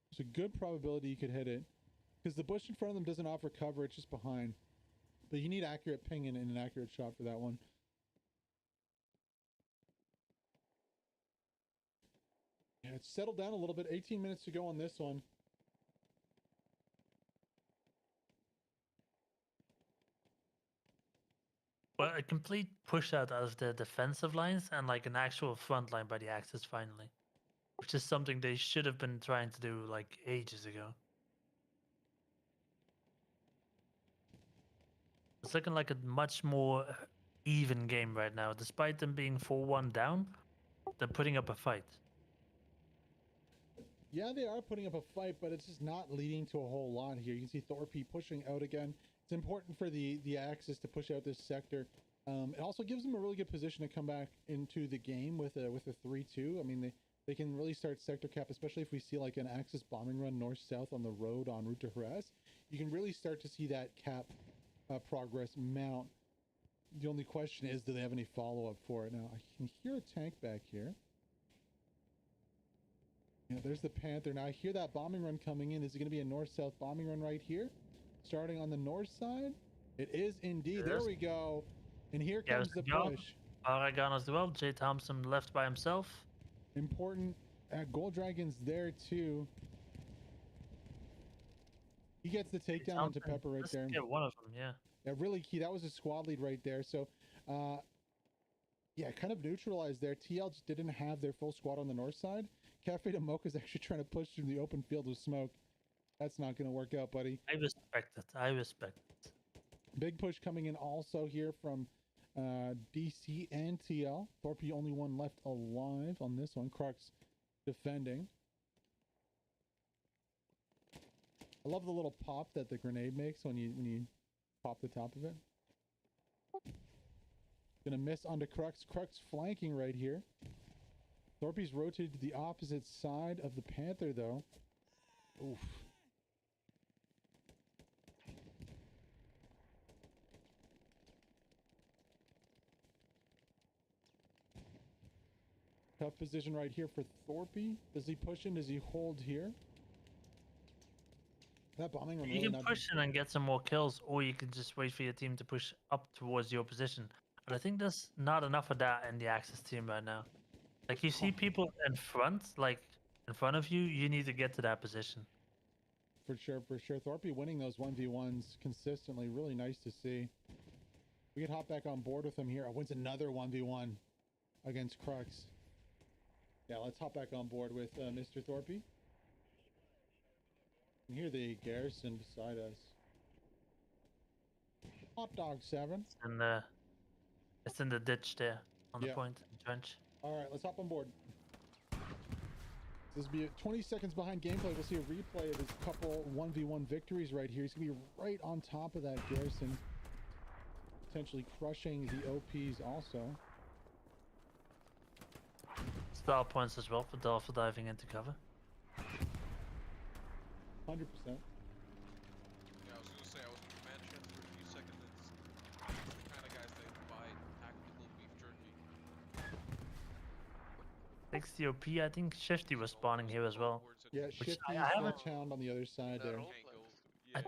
There's a good probability you could hit it because the bush in front of them doesn't offer cover. It's just behind. But you need accurate ping and an accurate shot for that one. Yeah, it's settled down a little bit. 18 minutes to go on this one. But a complete push out of the defensive lines and like an actual front line by the Axis finally. Which is something they should have been trying to do like ages ago. It's looking like a much more even game right now. Despite them being 4-1 down, they're putting up a fight. Yeah, they are putting up a fight, but it's just not leading to a whole lot here. You can see Thorpe pushing out again. It's important for the Axis to push out this sector. It also gives them a really good position to come back into the game with a 3-2. I mean, they can really start sector cap, especially if we see like an Axis bombing run north-south on the road en route to harass. You can really start to see that cap progress mount. The only question is, do they have any follow-up for it? Now, I can hear a tank back here. Yeah, there's the Panther. Now I hear that bombing run coming in. Is it going to be a north-south bombing run right here? Starting on the north side? It is indeed. It there is. we go. And here Yeah, comes the let's go. push. Aragon as well. Jay Thompson left by himself. Important. Gold Dragon's there too. He gets the Jay takedown onto Thompson Pepper right just there. get one of them, yeah. Yeah, really key. That was a squad lead right there. So, yeah, kind of neutralized there. TL just didn't have their full squad on the north side. Cafe de Mocha's actually trying to push through the open field with smoke. That's not going to work out, buddy. I respect it. I respect it. Big push coming in also here from DC and TL. Thorpe only one left alive on this one. Crux defending. I love the little pop that the grenade makes when you pop the top of it. Gonna miss onto Crux. Crux flanking right here. Thorpe's rotated to the opposite side of the Panther though. Oof. Tough position right here for Thorpe. Does he push in? Does he hold here? That bombing run You really can not... push in and get some more kills, or you can just wait for your team to push up towards your position. But I think there's not enough of that in the Axis team right now. Like, you see people in front, like, in front of you, you need to get to that position. For sure, for sure. Thorpe winning those 1v1s consistently. Really nice to see. We can hop back on board with him here. Wins another 1v1 against Crux. Yeah, let's hop back on board with Mr. Thorpe. can hear the garrison beside us. Hot dog 7. It's in the ditch there on the Yeah. point trench. All right, let's hop on board. This will be 20 seconds behind gameplay. We'll see a replay of his couple 1v1 victories right here. He's gonna be right on top of that garrison, potentially crushing the OPs also. Star points as well for Dolphin diving into cover. 100%. Yeah, I was gonna say I was in command chat for a few seconds. It's the kind of guys that buy tactical beef jerky. 60 OP, I think Shifty was spawning here as well. Yeah, Which Shifty's I haven't- Hound on the other side there.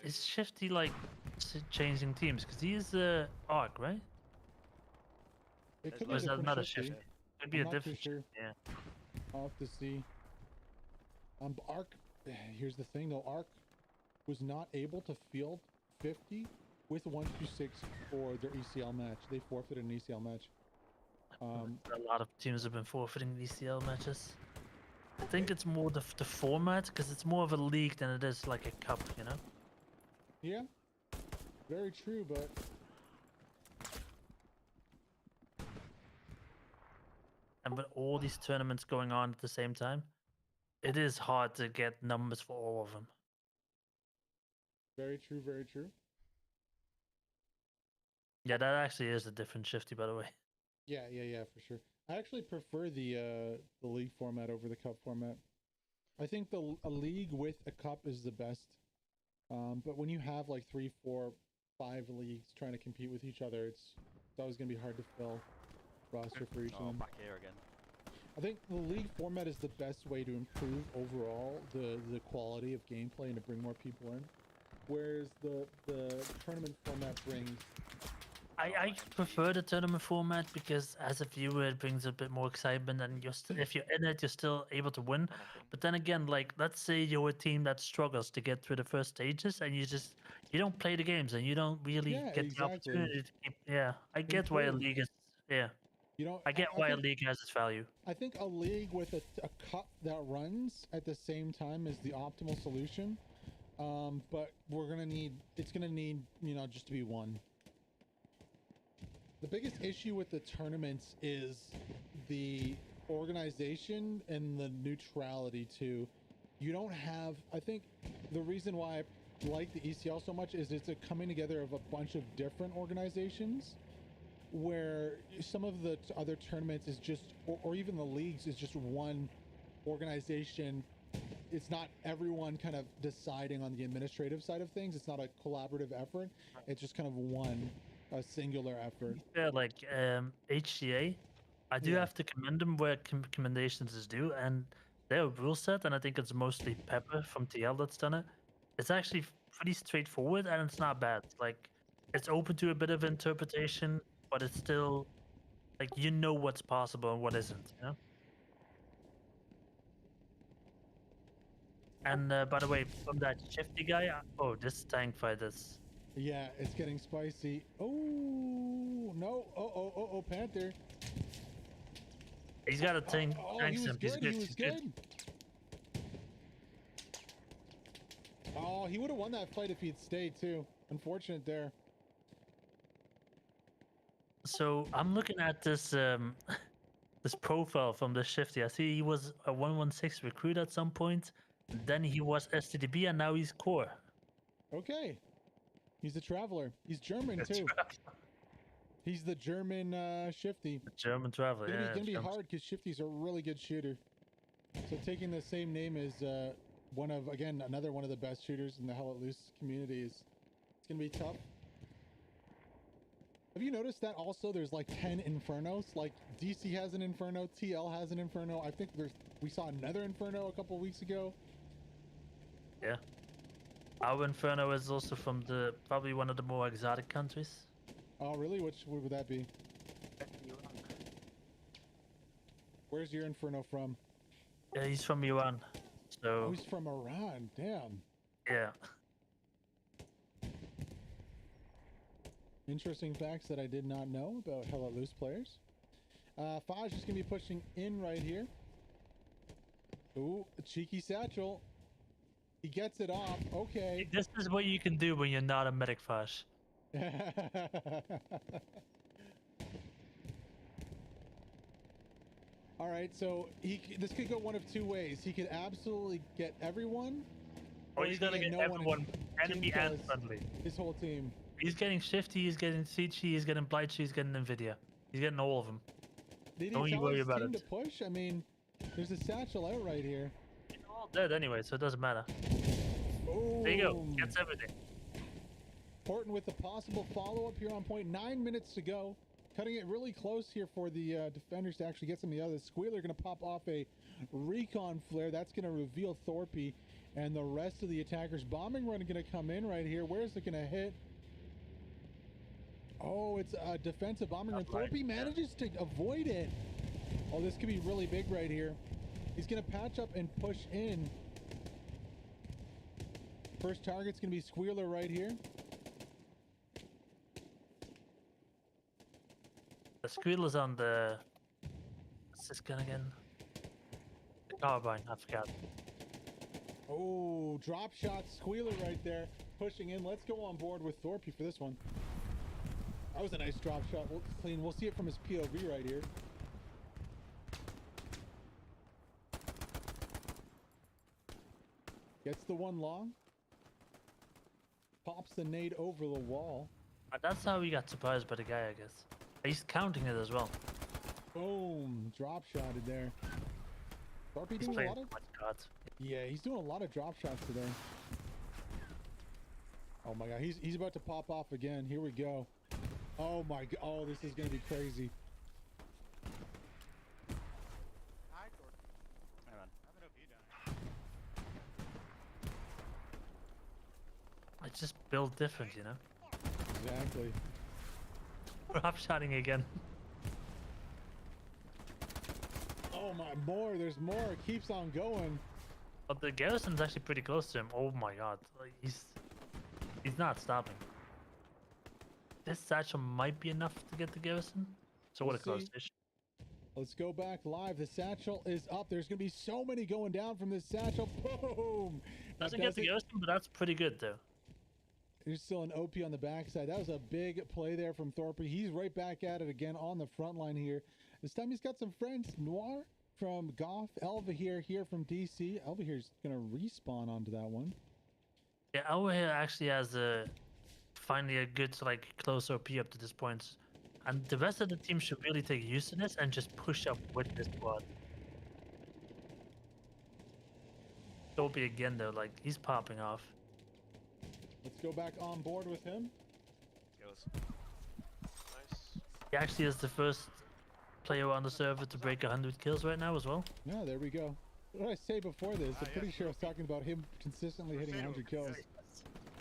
Is Shifty like changing teams? Because he is Arc, right? It could Or be a is that different another Shifty. Shifty? Could be I'm a not too different sure. Yeah. I'll have to see. Arc, here's the thing though, Arc was not able to field 50 with 126 for their ECL match. They forfeited an ECL match. A lot of teams have been forfeiting ECL matches. I think it's more the format, because it's more of a league than it is like a cup, you know? Yeah, very true, but And with all these tournaments going on at the same time, it is hard to get numbers for all of them. very true, very true. Yeah, that actually is a different Shifty, by the way. Yeah, for sure. I actually prefer the league format over the cup format. I think a league with a cup is the best. But when you have like 3, 4, 5 leagues trying to compete with each other, it's always gonna be hard to fill roster for each of them. Back here again. I think the league format is the best way to improve overall the quality of gameplay and to bring more people in. Whereas the tournament format brings I prefer the tournament format because as a viewer it brings a bit more excitement, and you're if you're in it you're still able to win. But then again, like let's say you're a team that struggles to get through the first stages and you don't play the games and you don't really Yeah, get exactly. the opportunity to keep. Yeah, I get why a Improve. league is. Yeah, you know I get why a league has its value. I think a league with a cup that runs at the same time is the optimal solution. But it's gonna need, you know, just to be one. The biggest issue with the tournaments is the organization and the neutrality too. You don't have, I think the reason why I like the ECL so much is it's a coming together of a bunch of different organizations, where some of the other tournaments is just, or even the leagues is just one organization. It's not everyone kind of deciding on the administrative side of things. It's not a collaborative effort. It's just kind of a singular effort. Yeah, like HCA, I do Yeah. have to commend them where commendations is due, and their rule set, and I think it's mostly Pepper from TL that's done it. It's actually pretty straightforward, and it's not bad. Like, it's open to a bit of interpretation, but it's still like you know what's possible and what isn't. You know. And by the way, from that Shifty guy, oh, this tank fight is. Yeah, it's getting spicy. Oh no! Oh, Panther. He's got a tank. Oh, he was good. He was good. Oh, he would have won that fight if he'd stayed too. Unfortunate there. So I'm looking at this this profile from the Shifty. I see he was a 116 recruit at some point. Then he was STDB, and now he's core. Okay. He's a traveler. He's German too. He's the German Shifty. The German traveler. It's Yeah, gonna be hard because Shifty's a really good shooter. So taking the same name as another one of the best shooters in the Hell Let Loose community it's gonna be tough. Have you noticed that also there's like 10 Infernos? Like DC has an Inferno, TL has an Inferno. I think we saw another Inferno a couple weeks ago. Yeah. Our Inferno is also from probably one of the more exotic countries. Oh really? What would that be? Where's your Inferno from? Yeah, he's from Iran. So. Oh, he's from Iran. Damn. Yeah. Interesting facts that I did not know about Hell Let Loose players. Faj is going to be pushing in right here. Ooh, a cheeky satchel. He gets it off. Okay. This is what you can do when you're not a medic flash. All right, so this could go one of two ways. He could absolutely get everyone, Or he's gonna get no one everyone, enemy team and kills. friendly. His whole team. He's getting Shifty, he's getting Sichi, he's getting Blightshoe, he's getting Nvidia. He's getting all of them. Did he Don't you tell worry his about team it. to push? I mean, there's a satchel out right here. They're all dead anyway, so it doesn't matter. Oh, There you go. Gets everything. Horton with the possible follow-up here on point. 9 minutes to go. Cutting it really close here for the defenders to actually get something out of this. Squealer going to pop off a recon flare. That's going to reveal Thorpe and the rest of the attackers. Bombing run going to come in right here. Where is it going to hit? Oh, it's a defensive bombing run. Thorpe manages to avoid it. Oh, this could be really big right here. He's going to patch up and push in. First target's going to be Squealer right here. The Squealer's on the... What's this gun again? The carbine, I forgot. Oh, drop shot Squealer right there. Pushing in. Let's go on board with Thorpe for this one. That was a nice drop shot. Clean. We'll see it from his POV right here. Gets the one long. Pops the nade over the wall. That's how we got surprised by the guy, I guess. He's counting it as well. Boom. Drop shotted there. Thorpe He's doing a playing lot of... much cards. Yeah, he's doing a lot of drop shots today. Oh my god, he's about to pop off again. Here we go. Oh my god. Oh, this is gonna be crazy. Hi, Gordon. Hey, man. I don't know if you done. It's just built different, you know? Exactly. Drop shotting again. Oh my, more. There's more. It keeps on going. But the garrison's actually pretty close to him. Oh my god. Like, he's not stopping. This satchel might be enough to get the garrison. So what a close see. fish. Let's go back live. The satchel is up. There's going to be so many going down from this satchel. Boom! Doesn't get the garrison, but that's pretty good though. There's still an OP on the backside. That was a big play there from Thorpe. He's right back at it again on the front line here. This time he's got some friends. Noir from Goth. Elva here from DC. Elva here's going to respawn onto that one. Yeah, Elva here actually has finally a good like close OP up to this point. And the rest of the team should really take use of this and just push up with this squad. Thorpe again though, like he's popping off. Let's go back on board with him. Goes. Nice. He actually is the first player on the server to break 100 kills right now as well. Yeah, there we go. What did I say before this? I'm pretty sure I was talking about him consistently hitting 100 kills.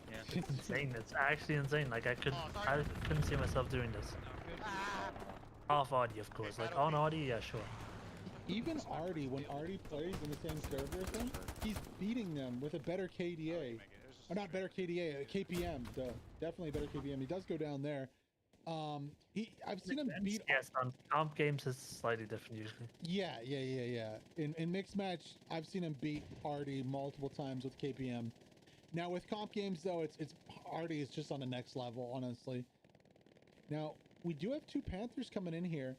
Yeah. It's insane. It's actually insane. Like I couldn't see myself doing this. Off Artie, of course. Like on Artie, yeah, sure. Even Artie, when Artie plays in the same server as him, he's beating them with a better KDA. Or not better KDA, KPM. Duh. Definitely better KPM. He does go down there. I've seen him beat. Yes, on comp games it's slightly different usually. Yeah. In mixed match, I've seen him beat Artie multiple times with KPM. Now with comp games though, it's Artie is just on the next level, honestly. Now we do have two Panthers coming in here.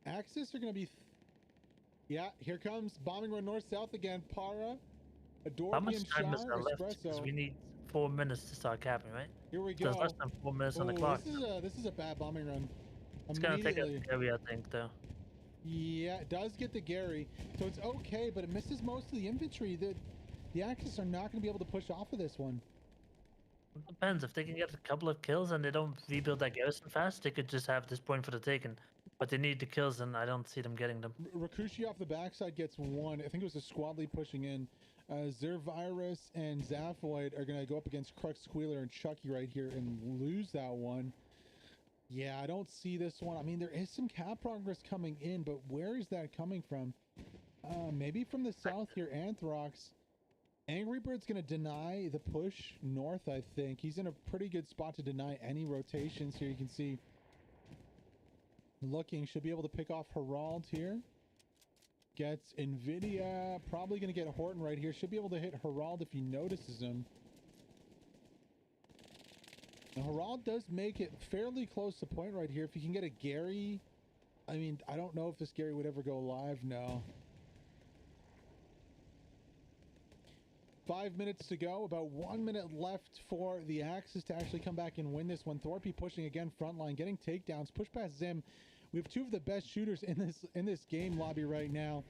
Axis are going to be. Yeah, here comes bombing run north south again. Para, Adorbi, How much and time is Char, there left? Because Espresso. we need 4 minutes to start capping, right? Here we There's go. less than 4 minutes on the Ooh, clock. This is a bad bombing run. It's gonna take a Immediately. Gary, I think, though. Yeah, it does get the Gary, so it's okay, but it misses most of the infantry. The Axis are not going to be able to push off of this one. It depends. If they can get a couple of kills and they don't rebuild that garrison fast, they could just have this point for the taken. But they need the kills, and I don't see them getting them. Rakushi off the backside gets one. I think it was a squad lead pushing in. Zervirus and Zaphoid are going to go up against Crux, Squealer, and Chucky right here and lose that one. Yeah, I don't see this one. I mean, there is some cap progress coming in, but where is that coming from? Maybe from the south here, Anthrox. Angry Bird's going to deny the push north, I think. He's in a pretty good spot to deny any rotations here. You can see looking, should be able to pick off Herald here. gets Nvidia. Probably going to get Horton right here. Should be able to hit Herald if he notices him. And Herald does make it fairly close to point right here. If he can get a Gary, I mean, I don't know if this Gary would ever go live now. 5 minutes to go. About 1 minute left for the Axis to actually come back and win this one. Thorpe pushing again frontline, getting takedowns, push past Zim. We have two of the best shooters in this game lobby right now.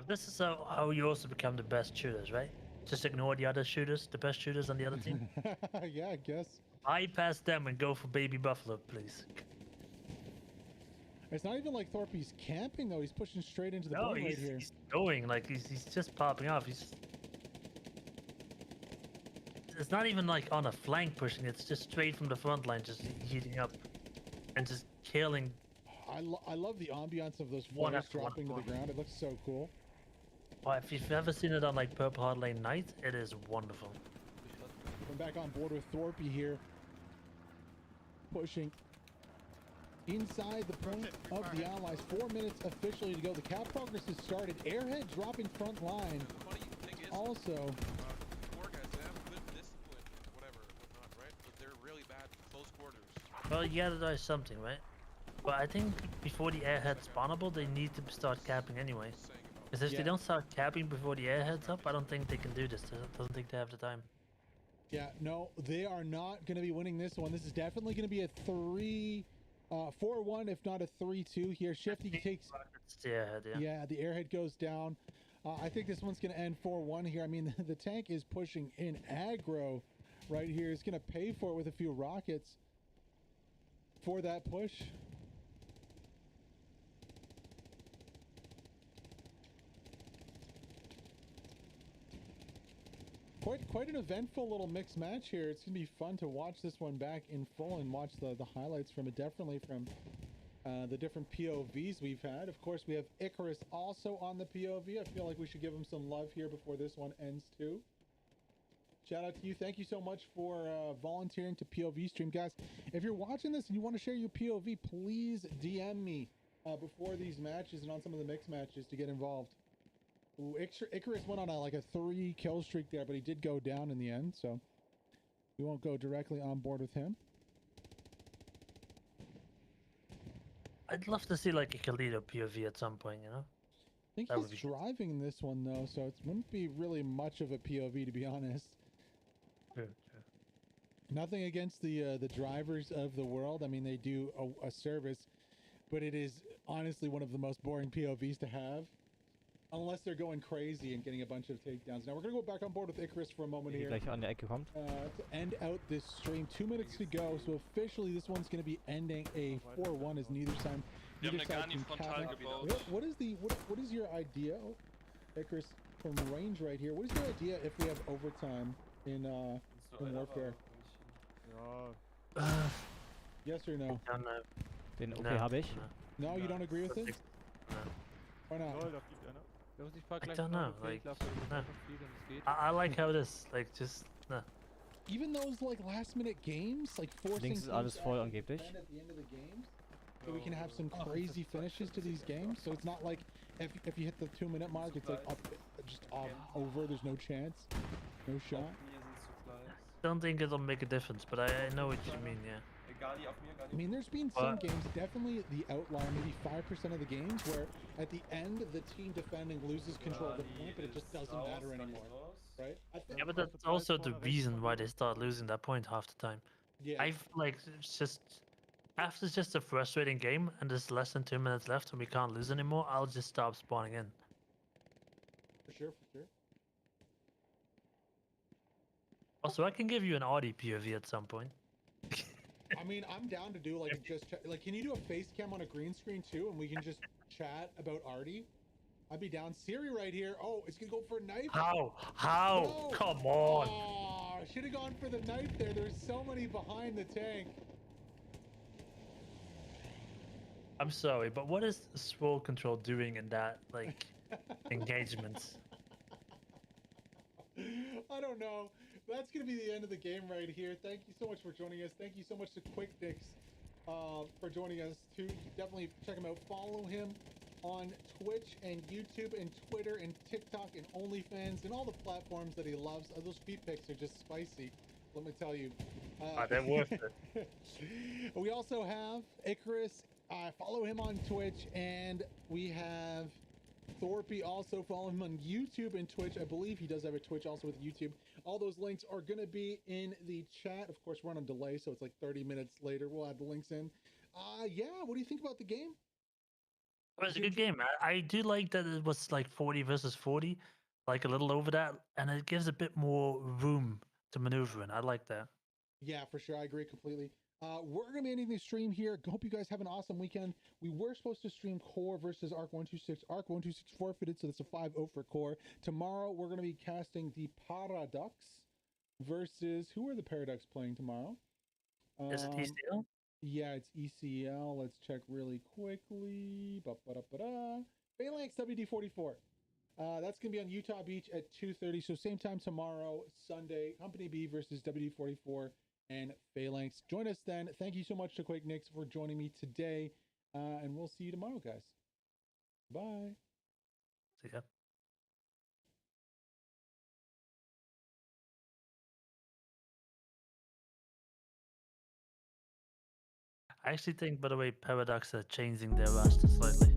This is how you also become the best shooters, right? Just ignore the other shooters, the best shooters on the other team. Yeah, I guess. Bypass them and go for Baby Buffalo, please. It's not even like Thorpe's camping though. He's pushing straight into the point right here. He's going like he's just popping off. It's not even like on a flank pushing. It's just straight from the front line, just heating up and just killing. I love the ambiance of those One flares after dropping to the ground. It looks so cool. Well, if you've ever seen it on like Purple Heart Lane Night, it is wonderful. I'm back on board with Thorpe here. Pushing inside the point of the Allies. 4 minutes officially to go. The cap progress has started. Airhead dropping front line. The funny thing is, Also, four guys, they have good discipline and whatnot, right? But they're really bad in close quarters. Well, you gotta do something, right? But I think before the airhead's spawnable, they need to start capping anyway. Because if they don't start capping before the airhead's up, I don't think they can do this. I don't think they have the time. yeah, no, they are not going to be winning this one. This is definitely going to be a 4-1, if not a 3-2 here. Shifty takes... It's the airhead, yeah. Yeah, the airhead goes down. I think this one's going to end 4-1 here. I mean, the tank is pushing in aggro right here. It's going to pay for it with a few rockets for that push. Quite an eventful little mixed match here. It's gonna be fun to watch this one back in full and watch the highlights from it. Definitely from the different POVs we've had. Of course, we have Icarus also on the POV. I feel like we should give him some love here before this one ends too. Shout out to you. Thank you so much for volunteering to POV stream, guys. If you're watching this and you want to share your POV, please DM me before these matches and on some of the mixed matches to get involved. Ooh, Icarus went on like a 3 kill streak there, but he did go down in the end, so we won't go directly on board with him. I'd love to see like a Khalid POV at some point, you know? I think That would he's be good. driving this one though, so it wouldn't be really much of a POV to be honest. True. Nothing against the drivers of the world. I mean, they do a service, but it is honestly one of the most boring POVs to have. Unless they're going crazy and getting a bunch of takedowns. Now we're going to go back on board with Icarus for a moment here. Gleich an der Ecke kommt. To end out this stream. 2 minutes to go. So officially this one's going to be ending a 4-1 as neither side. Wir haben neither eine side Garni can frontal cap out. gebaut. What is your idea, Icarus, from range right here? What is your idea if we have overtime in Warfare? Ja, Yes or no? I don't know. Den OP No, habe ich. no. No, you don't agree with it? No. Why not? lol, da fliegt einer. Lass uns fahr gleich don't noch know, einen like, Feldlauf, damit no. einfach fliegen, es geht. I like how it is. Like, just, no. Even those like last minute games, like forcing Links ist teams alles to voll actually angeblich. defend at the end of the games, so we can have some crazy finishes to these games. So it's not like if you hit the 2 minute mark, it's like up, just over. There's no chance, no shot. Don't think it'll make a difference, but I know what you mean, yeah. I mean, there's been some games, definitely the outlier, maybe 5% of the games where at the end the team defending loses control of the point, but it just doesn't matter anymore, right? I think, Yeah, but that's also the reason why they start losing that point half the time. yeah, I feel like it's just after it's just a frustrating game and there's less than 2 minutes left and we can't lose anymore, I'll just stop spawning in. for sure. Also, I can give you an Audi POV at some point. I mean, I'm down to do like like, can you do a face cam on a green screen too, and we can just chat about Artie? I'd be down. Siri right here. Oh, it's gonna go for a knife. How? No. Come on! Oh, should have gone for the knife there. There's so many behind the tank. I'm sorry, but what is Swole Control doing in that, like, engagement? I don't know. That's gonna be the end of the game right here. Thank you so much for joining us. Thank you so much to QuickDix for joining us too. Definitely check him out. Follow him on Twitch and YouTube and Twitter and TikTok and OnlyFans and all the platforms that he loves. Those feet pics are just spicy, let me tell you. They're worth it. We also have Icarus. Follow him on Twitch, and we have Thorpe. Also follow him on YouTube and Twitch. I believe he does have a Twitch also with YouTube. All those links are going to be in the chat. Of course, we're on a delay, so it's like 30 minutes later. We'll add the links in. Yeah, what do you think about the game? It was a good game. I do like that it was like 40 versus 40, like a little over that, and it gives a bit more room to maneuver in. I like that. Yeah, for sure. I agree completely. We're going to be ending the stream here. Hope you guys have an awesome weekend. We were supposed to stream Core versus Arc 126. Arc 126 forfeited, so that's a 5-0 for Core. Tomorrow, we're going to be casting the Paradox versus... Who are the Paradox playing tomorrow? Is it ECL? Yeah, it's ECL. Let's check really quickly. Phalanx WD44. That's going to be on Utah Beach at 2:30. So same time tomorrow, Sunday. Company B versus WD44 and Phalanx. Join us then. Thank you so much to Quake Nix for joining me today. And we'll see you tomorrow, guys. Bye. See ya. I actually think, by the way, Paradox are changing their roster slightly.